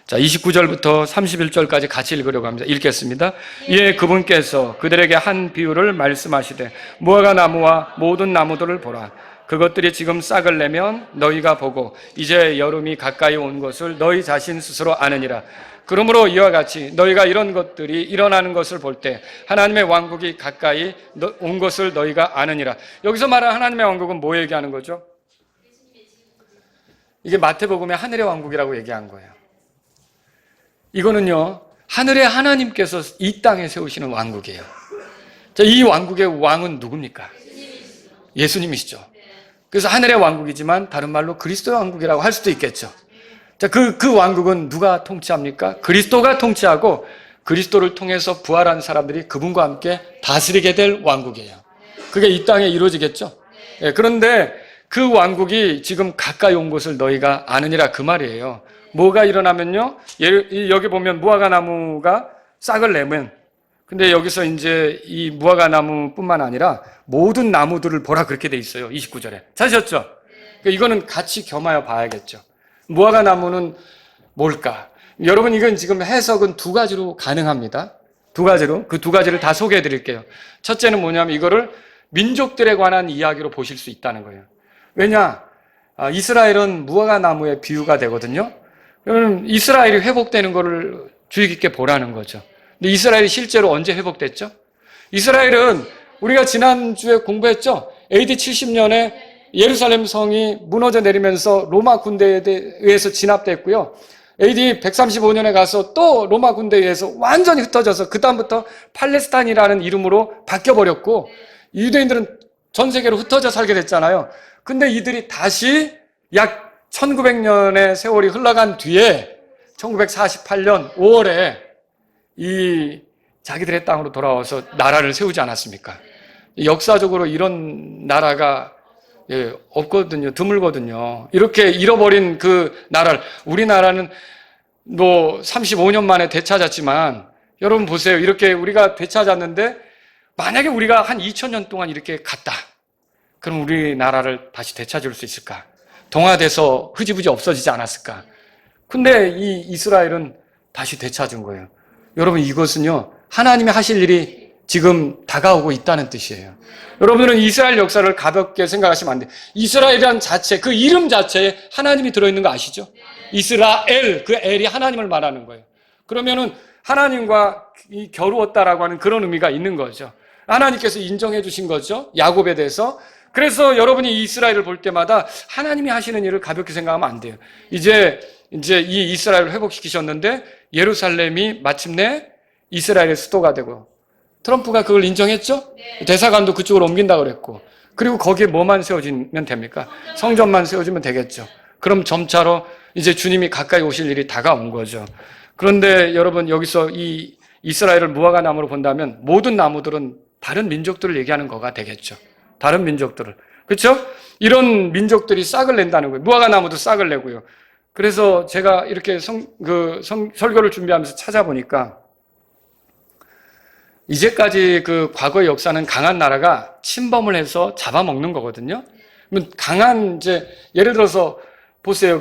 Speaker 1: 자, 29절부터 31절까지 같이 읽으려고 합니다. 읽겠습니다. 이에 그분께서 그들에게 한 비유를 말씀하시되 무화과 나무와 모든 나무들을 보라. 그것들이 지금 싹을 내면 너희가 보고 이제 여름이 가까이 온 것을 너희 자신 스스로 아느니라. 그러므로 이와 같이 너희가 이런 것들이 일어나는 것을 볼 때 하나님의 왕국이 가까이 온 것을 너희가 아느니라. 여기서 말하는 하나님의 왕국은 뭐 얘기하는 거죠? 이게 마태복음의 하늘의 왕국이라고 얘기한 거예요. 이거는요, 하늘의 하나님께서 이 땅에 세우시는 왕국이에요. 자, 이 왕국의 왕은 누굽니까? 예수님이시죠. 그래서 하늘의 왕국이지만 다른 말로 그리스도의 왕국이라고 할 수도 있겠죠. 자, 그 왕국은 누가 통치합니까? 그리스도가 통치하고 그리스도를 통해서 부활한 사람들이 그분과 함께 다스리게 될 왕국이에요. 그게 이 땅에 이루어지겠죠. 예, 그런데 그 왕국이 지금 가까이 온 것을 너희가 아느니라 그 말이에요. 뭐가 일어나면요, 여기 보면 무화과 나무가 싹을 내면, 근데 여기서 이제 이 무화과 나무뿐만 아니라 모든 나무들을 보라 그렇게 돼 있어요. 29절에. 찾으셨죠? 그러니까 이거는 같이 겸하여 봐야겠죠. 무화과 나무는 뭘까? 여러분, 이건 지금 해석은 두 가지로 가능합니다. 두 가지로. 그 두 가지를 다 소개해 드릴게요. 첫째는 뭐냐면 이거를 민족들에 관한 이야기로 보실 수 있다는 거예요. 왜냐? 이스라엘은 무화과 나무의 비유가 되거든요. 그러면 이스라엘이 회복되는 거를 주의 깊게 보라는 거죠. 근데 이스라엘이 실제로 언제 회복됐죠? 이스라엘은 우리가 지난주에 공부했죠? AD 70년에 예루살렘 성이 무너져 내리면서 로마 군대에 의해서 진압됐고요. AD 135년에 가서 또 로마 군대에 의해서 완전히 흩어져서 그 다음부터 팔레스타인이라는 이름으로 바뀌어버렸고 유대인들은 전 세계로 흩어져 살게 됐잖아요. 근데 이들이 다시 약 1900년의 세월이 흘러간 뒤에 1948년 5월에 이 자기들의 땅으로 돌아와서 나라를 세우지 않았습니까? 역사적으로 이런 나라가 없거든요. 드물거든요. 이렇게 잃어버린 그 나라를 우리나라는 뭐 35년 만에 되찾았지만 여러분 보세요. 이렇게 우리가 되찾았는데 만약에 우리가 한 2000년 동안 이렇게 갔다. 그럼 우리나라를 다시 되찾을 수 있을까? 동화돼서 흐지부지 없어지지 않았을까? 근데 이 이스라엘은 다시 되찾은 거예요. 여러분 이것은요. 하나님이 하실 일이 지금 다가오고 있다는 뜻이에요. 여러분들은 이스라엘 역사를 가볍게 생각하시면 안 돼요. 이스라엘이라는 자체, 그 이름 자체에 하나님이 들어있는 거 아시죠? 이스라엘, 그 엘이 하나님을 말하는 거예요. 그러면은 하나님과 겨루었다라고 하는 그런 의미가 있는 거죠. 하나님께서 인정해 주신 거죠. 야곱에 대해서. 그래서 여러분이 이스라엘을 볼 때마다 하나님이 하시는 일을 가볍게 생각하면 안 돼요. 이제 이 이스라엘을 회복시키셨는데 예루살렘이 마침내 이스라엘의 수도가 되고 트럼프가 그걸 인정했죠? 네. 대사관도 그쪽으로 옮긴다고 그랬고 그리고 거기에 뭐만 세워지면 됩니까? 성전만 세워지면 되겠죠. 그럼 점차로 이제 주님이 가까이 오실 일이 다가온 거죠. 그런데 여러분 여기서 이 이스라엘을 무화과 나무로 본다면 모든 나무들은 다른 민족들을 얘기하는 거가 되겠죠. 다른 민족들을. 그렇죠? 이런 민족들이 싹을 낸다는 거예요. 무화과 나무도 싹을 내고요. 그래서 제가 이렇게 설교를 준비하면서 찾아보니까 이제까지 그 과거의 역사는 강한 나라가 침범을 해서 잡아먹는 거거든요. 강한 예를 들어서 보세요.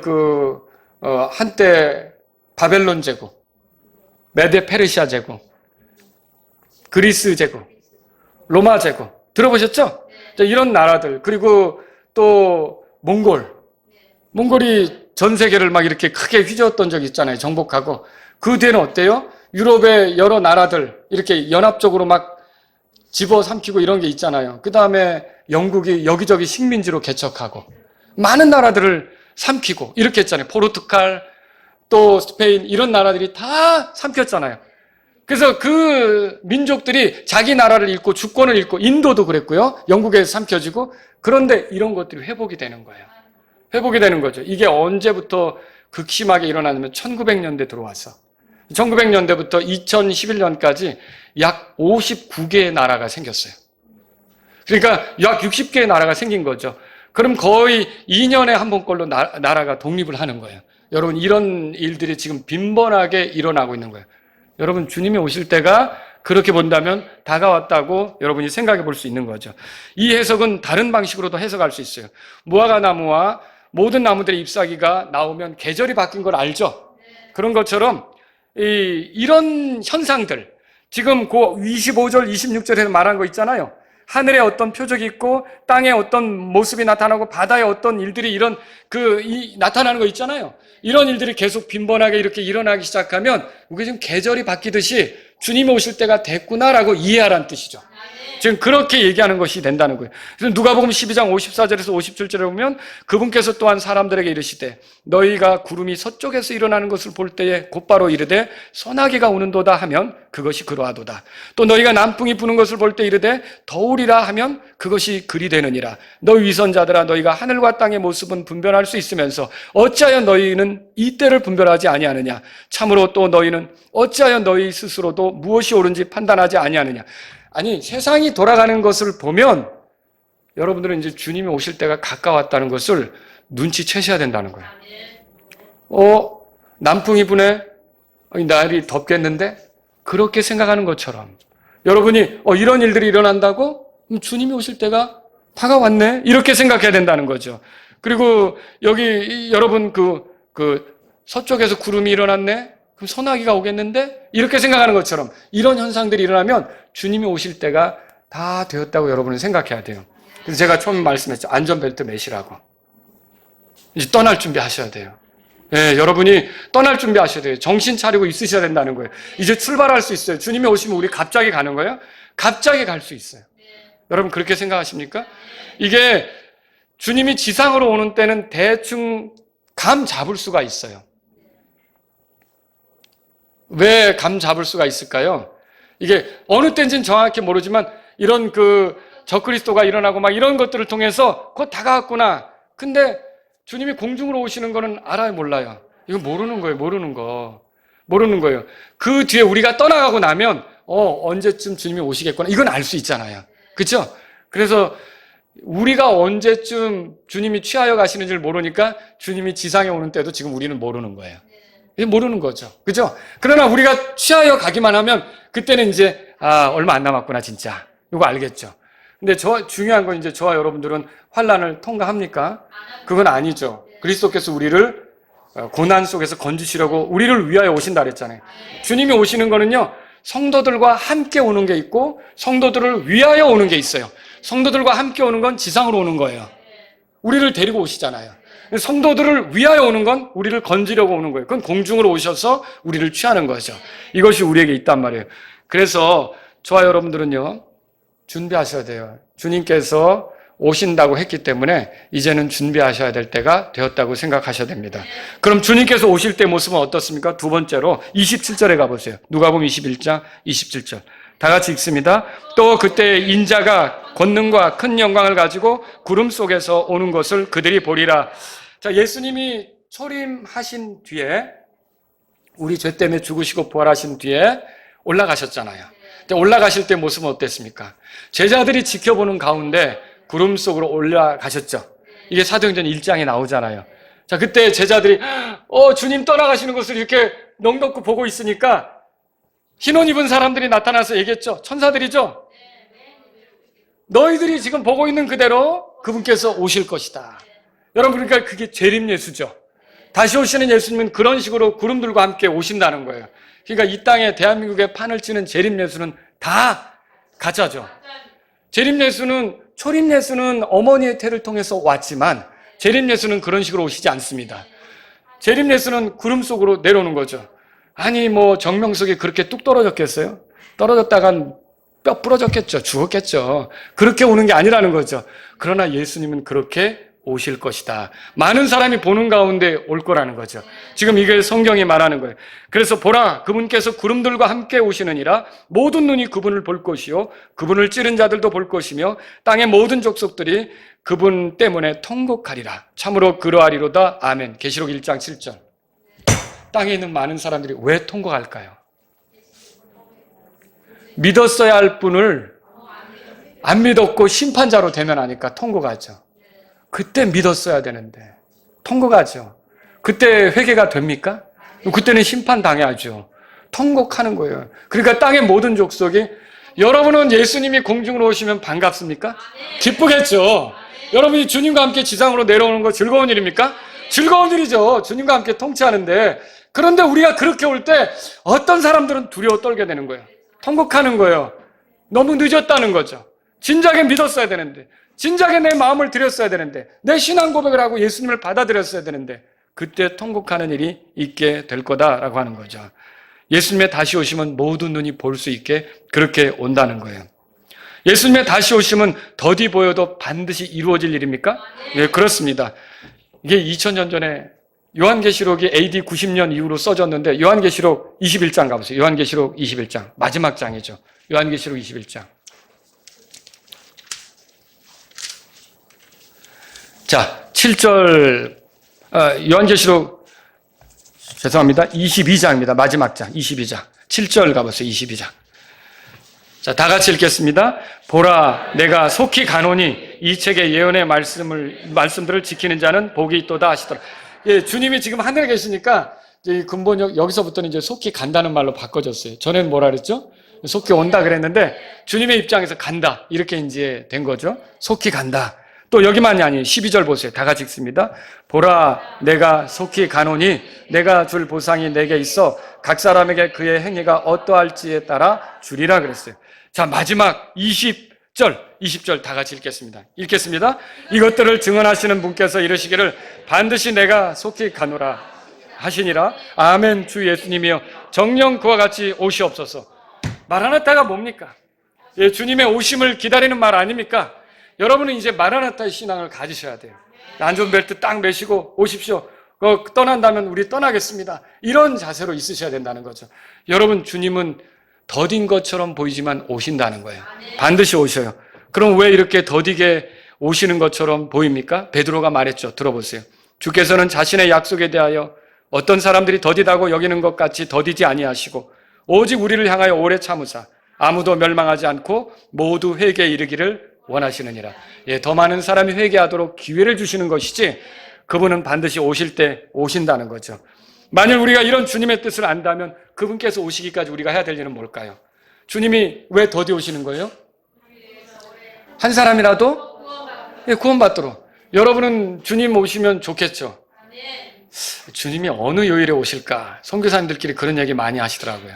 Speaker 1: 한때 바벨론 제국, 메데 페르시아 제국, 그리스 제국, 로마 제국 들어보셨죠? 이런 나라들, 그리고 또 몽골이 전 세계를 막 이렇게 크게 휘저었던 적이 있잖아요. 정복하고. 그 뒤에는 어때요? 유럽의 여러 나라들 이렇게 연합적으로 막 집어삼키고 이런 게 있잖아요. 그 다음에 영국이 여기저기 식민지로 개척하고 많은 나라들을 삼키고 이렇게 했잖아요. 포르투갈, 또 스페인 이런 나라들이 다 삼켰잖아요. 그래서 그 민족들이 자기 나라를 잃고 주권을 잃고, 인도도 그랬고요. 영국에서 삼켜지고. 그런데 이런 것들이 회복이 되는 거예요. 회복이 되는 거죠. 이게 언제부터 극심하게 일어나냐면 1900년대 들어와서 1900년대부터 2011년까지 약 59개의 나라가 생겼어요. 그러니까 약 60개의 나라가 생긴 거죠. 그럼 거의 2년에 한 번꼴로 나라가 독립을 하는 거예요. 여러분, 이런 일들이 지금 빈번하게 일어나고 있는 거예요. 여러분, 주님이 오실 때가 그렇게 본다면 다가왔다고 여러분이 생각해 볼 수 있는 거죠. 이 해석은 다른 방식으로도 해석할 수 있어요. 무화과 나무와 모든 나무들의 잎사귀가 나오면 계절이 바뀐 걸 알죠? 그런 것처럼 이런 현상들, 지금 그 25절, 26절에서 말한 거 있잖아요. 하늘에 어떤 표적이 있고 땅에 어떤 모습이 나타나고 바다에 어떤 일들이 나타나는 거 있잖아요. 이런 일들이 계속 빈번하게 이렇게 일어나기 시작하면 우리가 지금 계절이 바뀌듯이 주님이 오실 때가 됐구나라고 이해하라는 뜻이죠. 지금 그렇게 얘기하는 것이 된다는 거예요. 그래서 누가복음 12장 54절에서 57절에 보면 그분께서 또한 사람들에게 이르시되 너희가 구름이 서쪽에서 일어나는 것을 볼 때에 곧바로 이르되 소나기가 오는도다 하면 그것이 그러하도다. 또 너희가 남풍이 부는 것을 볼 때 이르되 더우리라 하면 그것이 그리 되느니라. 너희 위선자들아, 너희가 하늘과 땅의 모습은 분별할 수 있으면서 어찌하여 너희는 이 때를 분별하지 아니하느냐. 참으로 또 너희는 어찌하여 너희 스스로도 무엇이 옳은지 판단하지 아니하느냐. 아니, 세상이 돌아가는 것을 보면 여러분들은 이제 주님이 오실 때가 가까웠다는 것을 눈치채셔야 된다는 거예요. 남풍이 부네? 날이 덥겠는데? 그렇게 생각하는 것처럼 여러분이 이런 일들이 일어난다고? 주님이 오실 때가 다가왔네? 이렇게 생각해야 된다는 거죠. 그리고 여기 여러분 서쪽에서 구름이 일어났네? 그럼 소나기가 오겠는데? 이렇게 생각하는 것처럼 이런 현상들이 일어나면 주님이 오실 때가 다 되었다고 여러분은 생각해야 돼요. 그래서 제가 처음 말씀했죠. 안전벨트 매시라고. 이제 떠날 준비하셔야 돼요. 예, 여러분이 떠날 준비하셔야 돼요. 정신 차리고 있으셔야 된다는 거예요. 이제 출발할 수 있어요. 주님이 오시면 우리 갑자기 가는 거예요? 갑자기 갈 수 있어요. 여러분 그렇게 생각하십니까? 이게 주님이 지상으로 오는 때는 대충 감 잡을 수가 있어요. 왜 감 잡을 수가 있을까요? 이게 어느 때인지는 정확히 모르지만 이런 적그리스도가 일어나고 막 이런 것들을 통해서 곧 다가왔구나. 근데 주님이 공중으로 오시는 거는 알아요, 몰라요? 이거 모르는 거예요, 모르는 거예요. 그 뒤에 우리가 떠나가고 나면 언제쯤 주님이 오시겠구나. 이건 알 수 있잖아요. 그렇죠? 그래서 우리가 언제쯤 주님이 취하여 가시는지를 모르니까 주님이 지상에 오는 때도 지금 우리는 모르는 거예요. 모르는 거죠. 그죠? 그러나 우리가 취하여 가기만 하면 그때는 이제 얼마 안 남았구나 진짜. 이거 알겠죠. 근데 중요한 건 이제 저와 여러분들은 환난을 통과합니까? 그건 아니죠. 그리스도께서 우리를 고난 속에서 건지시려고 우리를 위하여 오신다 그랬잖아요. 주님이 오시는 거는요, 성도들과 함께 오는 게 있고 성도들을 위하여 오는 게 있어요. 성도들과 함께 오는 건 지상으로 오는 거예요. 우리를 데리고 오시잖아요. 성도들을 위하여 오는 건 우리를 건지려고 오는 거예요. 그건 공중으로 오셔서 우리를 취하는 거죠. 이것이 우리에게 있단 말이에요. 그래서 저와 여러분들은요, 준비하셔야 돼요. 주님께서 오신다고 했기 때문에 이제는 준비하셔야 될 때가 되었다고 생각하셔야 됩니다. 그럼 주님께서 오실 때 모습은 어떻습니까? 두 번째로 27절에 가보세요. 누가복음 21장 27절. 다 같이 읽습니다. 또 그때 인자가 권능과 큰 영광을 가지고 구름 속에서 오는 것을 그들이 보리라. 자, 예수님이 초림하신 뒤에, 우리 죄 때문에 죽으시고 부활하신 뒤에 올라가셨잖아요. 올라가실 때 모습은 어땠습니까? 제자들이 지켜보는 가운데 구름 속으로 올라가셨죠. 이게 사도행전 1장에 나오잖아요. 자, 그때 제자들이 주님 떠나가시는 것을 이렇게 넋놓고 보고 있으니까 흰옷 입은 사람들이 나타나서 얘기했죠. 천사들이죠. 너희들이 지금 보고 있는 그대로 그분께서 오실 것이다. 여러분, 그러니까 그게 재림 예수죠. 다시 오시는 예수님은 그런 식으로 구름들과 함께 오신다는 거예요. 그러니까 이 땅에 대한민국에 판을 치는 재림 예수는 다 가짜죠. 재림 예수는, 초림 예수는 어머니의 태를 통해서 왔지만 재림 예수는 그런 식으로 오시지 않습니다. 재림 예수는 구름 속으로 내려오는 거죠. 아니 정명석이 그렇게 뚝 떨어졌겠어요? 떨어졌다간 뼈 부러졌겠죠. 죽었겠죠. 그렇게 오는 게 아니라는 거죠. 그러나 예수님은 그렇게 오실 것이다. 많은 사람이 보는 가운데 올 거라는 거죠. 지금 이게 성경이 말하는 거예요. 그래서 보라, 그분께서 구름들과 함께 오시느니라. 모든 눈이 그분을 볼 것이요 그분을 찌른 자들도 볼 것이며 땅의 모든 족속들이 그분 때문에 통곡하리라. 참으로 그러하리로다. 아멘. 계시록 1장 7절. 땅에 있는 많은 사람들이 왜 통곡할까요? 믿었어야 할 분을 안 믿었고 심판자로 대면하니까 통곡하죠. 그때 믿었어야 되는데 통곡하죠. 그때 회개가 됩니까? 그때는 심판당해야죠. 통곡하는 거예요. 그러니까 땅의 모든 족속이, 여러분은 예수님이 공중으로 오시면 반갑습니까? 기쁘겠죠. 여러분이 주님과 함께 지상으로 내려오는 거 즐거운 일입니까? 즐거운 일이죠. 주님과 함께 통치하는데. 그런데 우리가 그렇게 올 때 어떤 사람들은 두려워 떨게 되는 거예요. 통곡하는 거예요. 너무 늦었다는 거죠. 진작에 믿었어야 되는데, 진작에 내 마음을 드렸어야 되는데, 내 신앙 고백을 하고 예수님을 받아들였어야 되는데, 그때 통곡하는 일이 있게 될 거다라고 하는 거죠. 예수님의 다시 오시면 모든 눈이 볼 수 있게 그렇게 온다는 거예요. 예수님의 다시 오시면 더디 보여도 반드시 이루어질 일입니까? 네, 그렇습니다. 이게 2000년 전에 요한계시록이 AD 90년 이후로 써졌는데, 요한계시록 21장 가보세요. 요한계시록 21장. 마지막 장이죠. 요한계시록 21장. 자, 7절, 요한계시록, 죄송합니다. 22장입니다. 마지막 장, 22장. 7절 가보세요. 22장. 자, 다 같이 읽겠습니다. 보라, 내가 속히 가노니 이 책의 예언의 말씀들을 지키는 자는 복이 있도다 하시더라. 예, 주님이 지금 하늘에 계시니까 이 근본역 여기서부터는 이제 속히 간다는 말로 바꿔졌어요. 전에는 뭐라 그랬죠? 속히 온다 그랬는데 주님의 입장에서 간다 이렇게 이제 된 거죠. 속히 간다. 또 여기만이 아니에요. 12절 보세요. 다 같이 읽습니다. 보라, 내가 속히 가노니 내가 줄 보상이 내게 있어 각 사람에게 그의 행위가 어떠할지에 따라 주리라 그랬어요. 자, 마지막 20절 다 같이 읽겠습니다. 이것들을 증언하시는 분께서 이르시기를 반드시 내가 속히 가노라 하시니라. 아멘. 주 예수님이여 정녕 그와 같이 오시옵소서. 마라나타가 뭡니까? 예, 주님의 오심을 기다리는 말 아닙니까? 여러분은 이제 마라나타의 신앙을 가지셔야 돼요. 안전벨트 딱 매시고 오십시오. 떠난다면 우리 떠나겠습니다. 이런 자세로 있으셔야 된다는 거죠. 여러분, 주님은 더딘 것처럼 보이지만 오신다는 거예요. 반드시 오셔요. 그럼 왜 이렇게 더디게 오시는 것처럼 보입니까? 베드로가 말했죠. 들어보세요. 주께서는 자신의 약속에 대하여 어떤 사람들이 더디다고 여기는 것 같이 더디지 아니하시고 오직 우리를 향하여 오래 참으사 아무도 멸망하지 않고 모두 회개에 이르기를 원하시느니라. 예, 더 많은 사람이 회개하도록 기회를 주시는 것이지 그분은 반드시 오실 때 오신다는 거죠. 만일 우리가 이런 주님의 뜻을 안다면 그분께서 오시기까지 우리가 해야 될 일은 뭘까요? 주님이 왜 더디 오시는 거예요? 한 사람이라도 구원받도록. 여러분은 주님 오시면 좋겠죠? 주님이 어느 요일에 오실까? 선교사님들끼리 그런 얘기 많이 하시더라고요.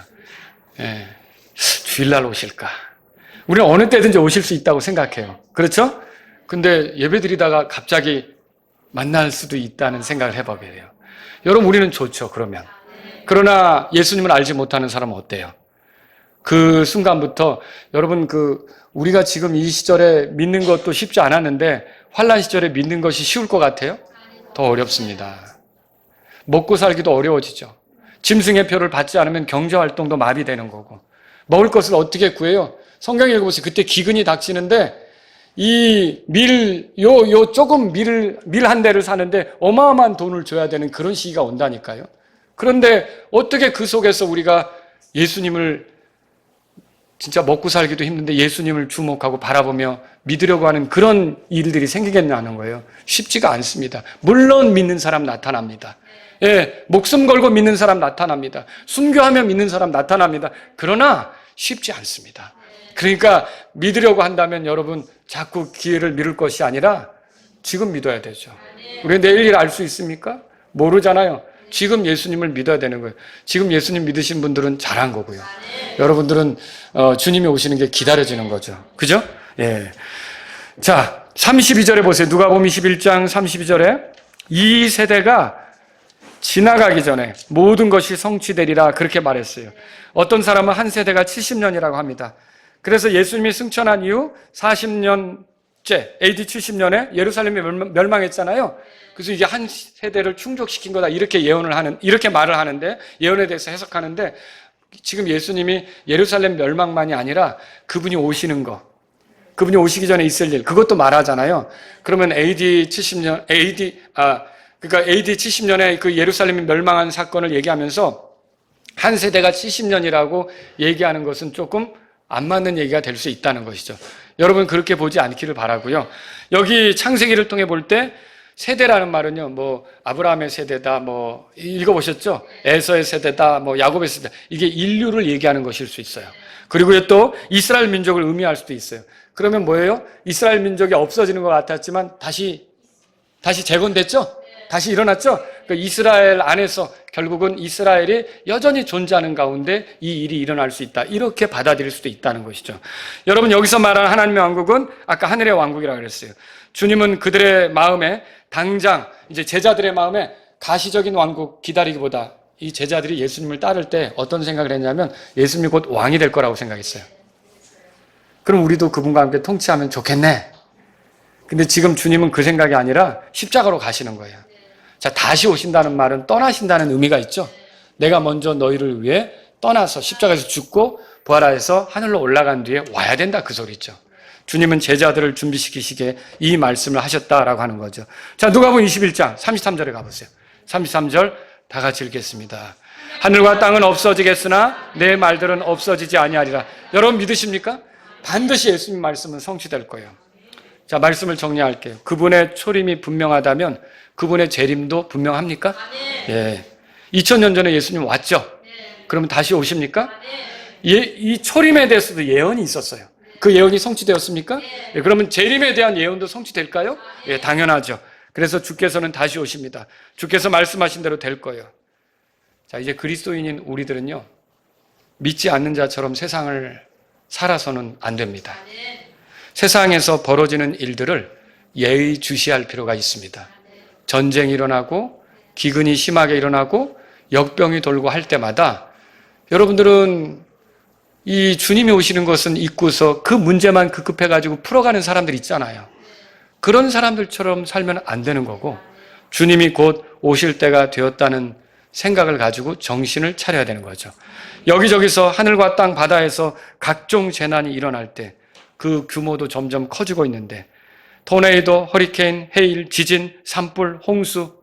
Speaker 1: 예, 주일날 오실까? 우리는 어느 때든지 오실 수 있다고 생각해요. 그렇죠? 근데 예배 드리다가 갑자기 만날 수도 있다는 생각을 해보게 돼요. 여러분, 우리는 좋죠, 그러면. 그러나 예수님을 알지 못하는 사람은 어때요? 그 순간부터 여러분, 우리가 지금 이 시절에 믿는 것도 쉽지 않았는데 환난 시절에 믿는 것이 쉬울 것 같아요? 더 어렵습니다. 먹고 살기도 어려워지죠. 짐승의 표를 받지 않으면 경제활동도 마비되는 거고, 먹을 것을 어떻게 구해요? 성경 읽어보세요. 그때 기근이 닥치는데 이 조금 밀 한 대를 사는데 어마어마한 돈을 줘야 되는 그런 시기가 온다니까요. 그런데 어떻게 그 속에서 우리가 예수님을 진짜 먹고 살기도 힘든데 예수님을 주목하고 바라보며 믿으려고 하는 그런 일들이 생기겠냐는 거예요. 쉽지가 않습니다. 물론 믿는 사람 나타납니다. 예, 목숨 걸고 믿는 사람 나타납니다. 순교하며 믿는 사람 나타납니다. 그러나 쉽지 않습니다. 그러니까 믿으려고 한다면 여러분 자꾸 기회를 미룰 것이 아니라 지금 믿어야 되죠. 우리 내일 일 알 수 있습니까? 모르잖아요. 지금 예수님을 믿어야 되는 거예요. 지금 예수님 믿으신 분들은 잘한 거고요. 여러분들은 주님이 오시는 게 기다려지는 거죠. 그죠? 예. 자, 32절에 보세요. 누가복음 21장 32절에 이 세대가 지나가기 전에 모든 것이 성취되리라 그렇게 말했어요. 어떤 사람은 한 세대가 70년이라고 합니다. 그래서 예수님이 승천한 이후 40년째 AD 70년에 예루살렘이 멸망했잖아요. 그래서 이제 한 세대를 충족시킨 거다 이렇게 이렇게 말을 하는데, 예언에 대해서 해석하는데, 지금 예수님이 예루살렘 멸망만이 아니라 그분이 오시는 거, 그분이 오시기 전에 있을 일, 그것도 말하잖아요. 그러면 AD 70년에 그 예루살렘이 멸망한 사건을 얘기하면서 한 세대가 70년이라고 얘기하는 것은 조금 안 맞는 얘기가 될 수 있다는 것이죠. 여러분 그렇게 보지 않기를 바라고요. 여기 창세기를 통해 볼 때 세대라는 말은요, 뭐 아브라함의 세대다, 뭐 읽어보셨죠? 에서의 세대다, 뭐 야곱의 세대, 이게 인류를 얘기하는 것일 수 있어요. 그리고 또 이스라엘 민족을 의미할 수도 있어요. 그러면 뭐예요? 이스라엘 민족이 없어지는 것 같았지만 다시 재건됐죠? 다시 일어났죠? 그러니까 이스라엘 안에서 결국은 이스라엘이 여전히 존재하는 가운데 이 일이 일어날 수 있다. 이렇게 받아들일 수도 있다는 것이죠. 여러분 여기서 말하는 하나님의 왕국은 아까 하늘의 왕국이라고 그랬어요. 주님은 그들의 마음에 당장 이제 제자들의 마음에 가시적인 왕국 기다리기보다 이 제자들이 예수님을 따를 때 어떤 생각을 했냐면 예수님이 곧 왕이 될 거라고 생각했어요. 그럼 우리도 그분과 함께 통치하면 좋겠네. 근데 지금 주님은 그 생각이 아니라 십자가로 가시는 거예요. 자, 다시 오신다는 말은 떠나신다는 의미가 있죠. 내가 먼저 너희를 위해 떠나서 십자가에서 죽고 부활하여서 하늘로 올라간 뒤에 와야 된다 그 소리죠. 주님은 제자들을 준비시키시기에 이 말씀을 하셨다라고 하는 거죠. 자, 누가복음 21장 33절에 가보세요. 33절 다 같이 읽겠습니다. 하늘과 땅은 없어지겠으나 내 말들은 없어지지 아니하리라. 여러분 믿으십니까? 반드시 예수님 말씀은 성취될 거예요. 자, 말씀을 정리할게요. 그분의 초림이 분명하다면 그분의 재림도 분명합니까? 예. 2000년 전에 예수님 왔죠? 그러면 다시 오십니까? 이 초림에 대해서도 예언이 있었어요. 그 예언이 성취되었습니까? 예, 그러면 재림에 대한 예언도 성취될까요? 예, 당연하죠. 그래서 주께서는 다시 오십니다. 주께서 말씀하신 대로 될 거예요. 자, 이제 그리스도인인 우리들은요, 믿지 않는 자처럼 세상을 살아서는 안 됩니다. 세상에서 벌어지는 일들을 예의주시할 필요가 있습니다. 전쟁이 일어나고 기근이 심하게 일어나고 역병이 돌고 할 때마다 여러분들은 이 주님이 오시는 것은 잊고서 그 문제만 급급해가지고 풀어가는 사람들 있잖아요. 그런 사람들처럼 살면 안 되는 거고 주님이 곧 오실 때가 되었다는 생각을 가지고 정신을 차려야 되는 거죠. 여기저기서 하늘과 땅 바다에서 각종 재난이 일어날 때 그 규모도 점점 커지고 있는데 토네이도, 허리케인, 해일, 지진, 산불, 홍수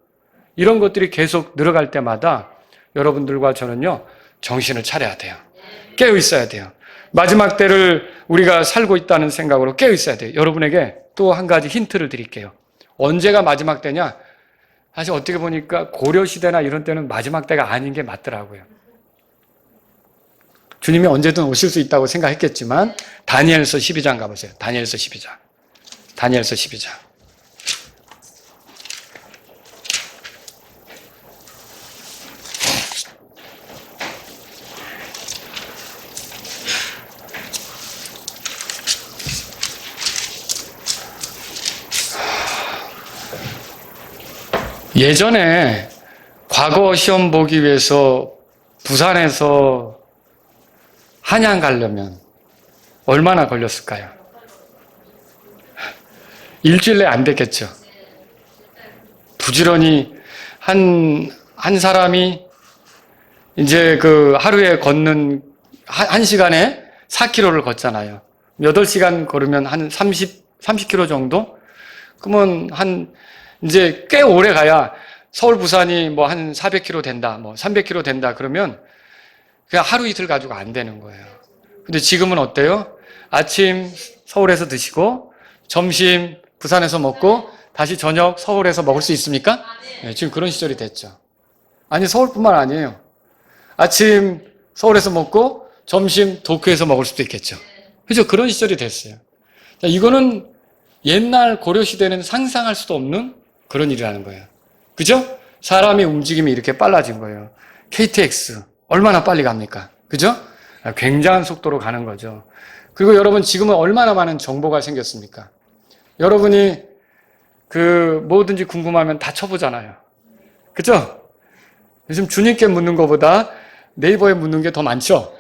Speaker 1: 이런 것들이 계속 늘어갈 때마다 여러분들과 저는요 정신을 차려야 돼요. 깨어 있어야 돼요. 마지막 때를 우리가 살고 있다는 생각으로 깨어 있어야 돼요. 여러분에게 또 한 가지 힌트를 드릴게요. 언제가 마지막 때냐? 사실 어떻게 보니까 고려시대나 이런 때는 마지막 때가 아닌 게 맞더라고요. 주님이 언제든 오실 수 있다고 생각했겠지만 다니엘서 12장 가보세요. 다니엘서 12장. 다니엘서 12장. 예전에 과거 시험 보기 위해서 부산에서 한양 가려면 얼마나 걸렸을까요? 일주일 내에 안 됐겠죠. 부지런히 한 사람이 이제 그 하루에 걷는 한 시간에 4km를 걷잖아요. 8시간 걸으면 한 30km 정도? 그러면 이제 꽤 오래 가야 서울 부산이 뭐 한 400km 된다, 뭐 300km 된다 그러면 그냥 하루 이틀 가지고 안 되는 거예요. 근데 지금은 어때요? 아침 서울에서 드시고 점심 부산에서 먹고 다시 저녁 서울에서 먹을 수 있습니까? 네, 지금 그런 시절이 됐죠. 아니, 서울뿐만 아니에요. 아침 서울에서 먹고 점심 도쿄에서 먹을 수도 있겠죠. 그죠? 그런 시절이 됐어요. 자, 이거는 옛날 고려시대는 상상할 수도 없는 그런 일이라는 거예요. 그죠? 사람의 움직임이 이렇게 빨라진 거예요. KTX 얼마나 빨리 갑니까? 그죠? 굉장한 속도로 가는 거죠. 그리고 여러분 지금은 얼마나 많은 정보가 생겼습니까? 여러분이 뭐든지 궁금하면 다 쳐보잖아요. 그죠? 요즘 주님께 묻는 것보다 네이버에 묻는 게 더 많죠?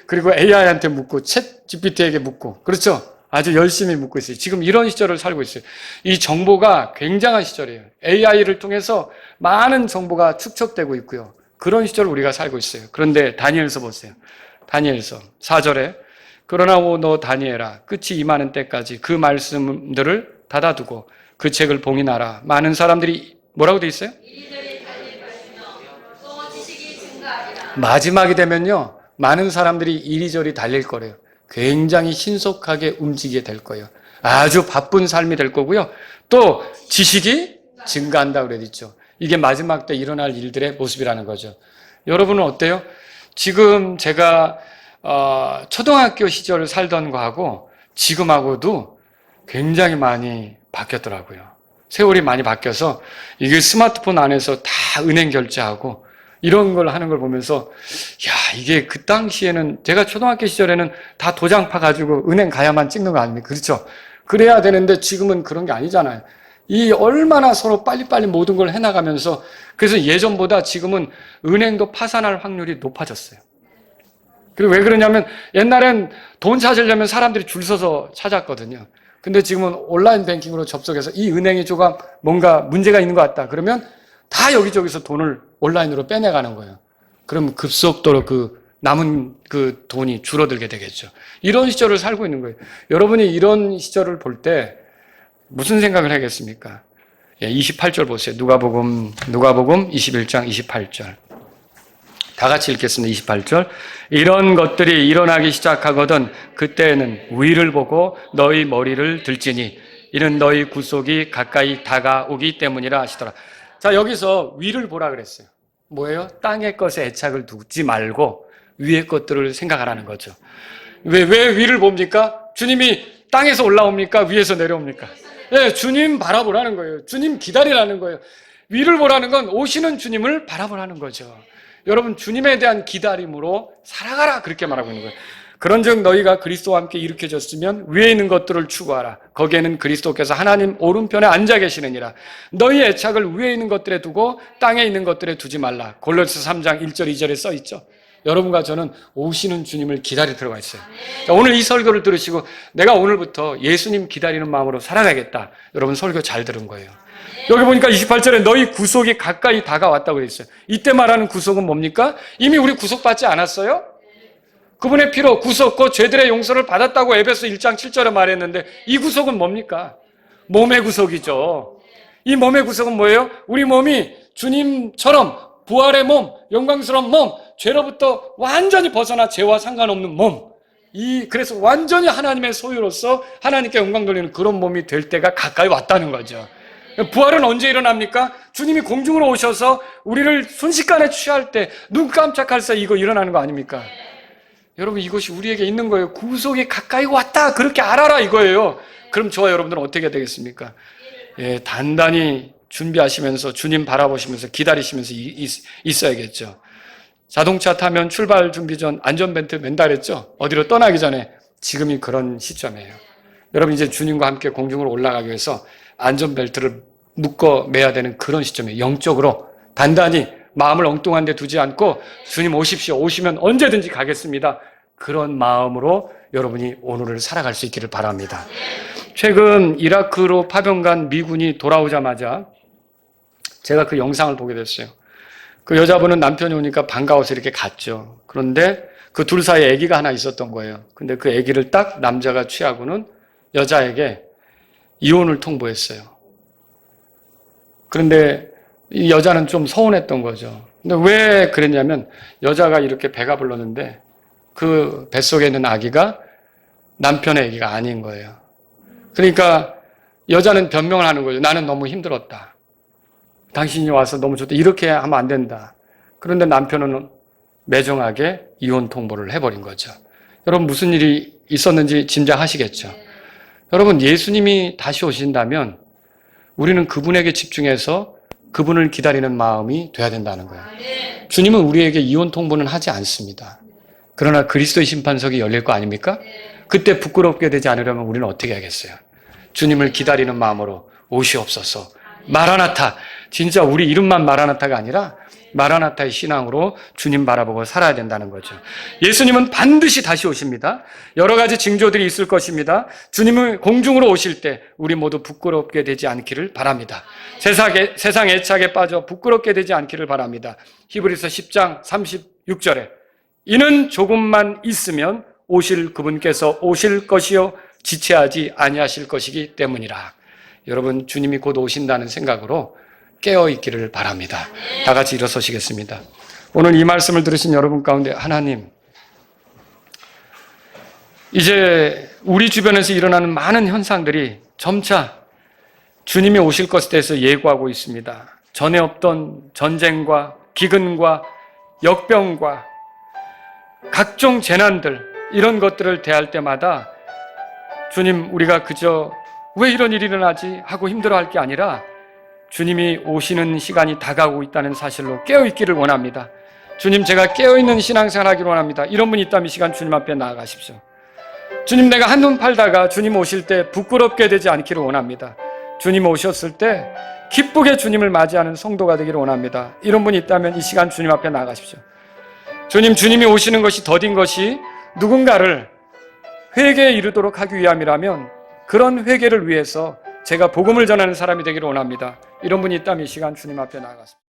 Speaker 1: 그리고 AI한테 묻고 챗 GPT에게 묻고 그렇죠? 아주 열심히 묻고 있어요. 지금 이런 시절을 살고 있어요. 이 정보가 굉장한 시절이에요. AI를 통해서 많은 정보가 축적되고 있고요. 그런 시절을 우리가 살고 있어요. 그런데 다니엘서 보세요. 다니엘서 4절에 그러나 너 다니엘아 끝이 임하는 때까지 그 말씀들을 닫아두고 그 책을 봉인하라. 많은 사람들이 뭐라고 돼 있어요? 마지막이 되면요. 많은 사람들이 이리저리 달릴 거래요. 굉장히 신속하게 움직이게 될 거예요. 아주 바쁜 삶이 될 거고요. 또 지식이 증가한다고 그랬죠. 이게 마지막 때 일어날 일들의 모습이라는 거죠. 여러분은 어때요? 지금 제가 초등학교 시절을 살던 거하고 지금하고도 굉장히 많이 바뀌었더라고요. 세월이 많이 바뀌어서 이게 스마트폰 안에서 다 은행 결제하고 이런 걸 하는 걸 보면서 야, 이게 그 당시에는 제가 초등학교 시절에는 다 도장 파가지고 은행 가야만 찍는 거 아닙니까? 그렇죠? 그래야 되는데 지금은 그런 게 아니잖아요. 이 얼마나 서로 빨리빨리 모든 걸 해나가면서 그래서 예전보다 지금은 은행도 파산할 확률이 높아졌어요. 그리고 왜 그러냐면 옛날엔 돈 찾으려면 사람들이 줄 서서 찾았거든요. 근데 지금은 온라인 뱅킹으로 접속해서 이 은행이 조금 뭔가 문제가 있는 것 같다. 그러면 다 여기저기서 돈을 온라인으로 빼내가는 거예요. 그럼 급속도로 남은 돈이 줄어들게 되겠죠. 이런 시절을 살고 있는 거예요. 여러분이 이런 시절을 볼 때 무슨 생각을 하겠습니까? 28절 보세요. 누가복음 21장 28절. 다 같이 읽겠습니다. 28절. 이런 것들이 일어나기 시작하거든 그때에는 위를 보고 너희 머리를 들지니 이는 너희 구속이 가까이 다가오기 때문이라 하시더라. 자, 여기서 위를 보라 그랬어요. 뭐예요? 땅의 것에 애착을 두지 말고 위의 것들을 생각하라는 거죠. 왜 위를 봅니까? 주님이 땅에서 올라옵니까? 위에서 내려옵니까? 네, 주님 바라보라는 거예요. 주님 기다리라는 거예요. 위를 보라는 건 오시는 주님을 바라보라는 거죠. 여러분 주님에 대한 기다림으로 살아가라 그렇게 말하고 있는 거예요. 그런즉 너희가 그리스도와 함께 일으켜졌으면 위에 있는 것들을 추구하라. 거기에는 그리스도께서 하나님 오른편에 앉아 계시느니라. 너희 애착을 위에 있는 것들에 두고 땅에 있는 것들에 두지 말라. 골로새 3장 1절 2절에 써 있죠. 여러분과 저는 오시는 주님을 기다려 들어가 있어요. 자, 오늘 이 설교를 들으시고 내가 오늘부터 예수님 기다리는 마음으로 살아가겠다. 여러분 설교 잘 들은 거예요. 여기 보니까 28절에 너희 구속이 가까이 다가왔다고 그래 있어요. 이때 말하는 구속은 뭡니까? 이미 우리 구속받지 않았어요? 그분의 피로 구속고 죄들의 용서를 받았다고 에베소 1장 7절에 말했는데 이 구속은 뭡니까? 몸의 구속이죠. 이 몸의 구속은 뭐예요? 우리 몸이 주님처럼 부활의 몸, 영광스러운 몸, 죄로부터 완전히 벗어나 죄와 상관없는 몸. 그래서 완전히 하나님의 소유로서 하나님께 영광 돌리는 그런 몸이 될 때가 가까이 왔다는 거죠. 부활은 언제 일어납니까? 주님이 공중으로 오셔서 우리를 순식간에 취할 때 눈 깜짝할 사이 이거 일어나는 거 아닙니까? 여러분 이것이 우리에게 있는 거예요. 구속이 가까이 왔다 그렇게 알아라 이거예요. 그럼 저와 여러분들은 어떻게 해야 되겠습니까? 단단히 준비하시면서 주님 바라보시면서 기다리시면서 있어야겠죠. 자동차 타면 출발 준비 전 안전벨트 맨다 그랬죠? 어디로 떠나기 전에 지금이 그런 시점이에요. 여러분 이제 주님과 함께 공중으로 올라가기 위해서 안전벨트를 묶어 매야 되는 그런 시점이에요. 영적으로 단단히 마음을 엉뚱한 데 두지 않고 주님 오십시오. 오시면 언제든지 가겠습니다. 그런 마음으로 여러분이 오늘을 살아갈 수 있기를 바랍니다. 최근 이라크로 파병간 미군이 돌아오자마자 제가 그 영상을 보게 됐어요. 그 여자분은 남편이 오니까 반가워서 이렇게 갔죠. 그런데 그 둘 사이에 아기가 하나 있었던 거예요. 근데 그 아기를 딱 남자가 취하고는 여자에게 이혼을 통보했어요. 그런데 이 여자는 좀 서운했던 거죠. 근데 왜 그랬냐면 여자가 이렇게 배가 불렀는데 그 뱃속에 있는 아기가 남편의 아기가 아닌 거예요. 그러니까 여자는 변명을 하는 거죠. 나는 너무 힘들었다. 당신이 와서 너무 좋다. 이렇게 하면 안 된다. 그런데 남편은 매정하게 이혼 통보를 해버린 거죠. 여러분 무슨 일이 있었는지 짐작하시겠죠. 여러분 예수님이 다시 오신다면 우리는 그분에게 집중해서 그분을 기다리는 마음이 돼야 된다는 거예요. 주님은 우리에게 이혼 통보는 하지 않습니다. 그러나 그리스도의 심판석이 열릴 거 아닙니까? 그때 부끄럽게 되지 않으려면 우리는 어떻게 하겠어요? 주님을 기다리는 마음으로 오시옵소서. 마라나타. 진짜 우리 이름만 마라나타가 아니라 마라나타의 신앙으로 주님 바라보고 살아야 된다는 거죠. 예수님은 반드시 다시 오십니다. 여러 가지 징조들이 있을 것입니다. 주님은 공중으로 오실 때 우리 모두 부끄럽게 되지 않기를 바랍니다. 세상 애착에 빠져 부끄럽게 되지 않기를 바랍니다. 히브리서 10장 36절에 이는 조금만 있으면 오실 그분께서 오실 것이요 지체하지 아니하실 것이기 때문이라. 여러분 주님이 곧 오신다는 생각으로 깨어있기를 바랍니다. 다 같이 일어서시겠습니다. 오늘 이 말씀을 들으신 여러분 가운데 하나님, 이제 우리 주변에서 일어나는 많은 현상들이 점차 주님이 오실 것에 대해서 예고하고 있습니다. 전에 없던 전쟁과 기근과 역병과 각종 재난들, 이런 것들을 대할 때마다 주님, 우리가 그저 왜 이런 일이 일어나지 하고 힘들어할 게 아니라 주님이 오시는 시간이 다가오고 있다는 사실로 깨어있기를 원합니다. 주님, 제가 깨어있는 신앙생활 하기를 원합니다. 이런 분이 있다면 이 시간 주님 앞에 나아가십시오. 주님, 내가 한눈 팔다가 주님 오실 때 부끄럽게 되지 않기를 원합니다. 주님 오셨을 때 기쁘게 주님을 맞이하는 성도가 되기를 원합니다. 이런 분이 있다면 이 시간 주님 앞에 나아가십시오. 주님, 주님이 오시는 것이 더딘 것이 누군가를 회개에 이르도록 하기 위함이라면 그런 회개를 위해서 제가 복음을 전하는 사람이 되기를 원합니다. 이런 분이 있다면 이 시간 주님 앞에 나아가십시오.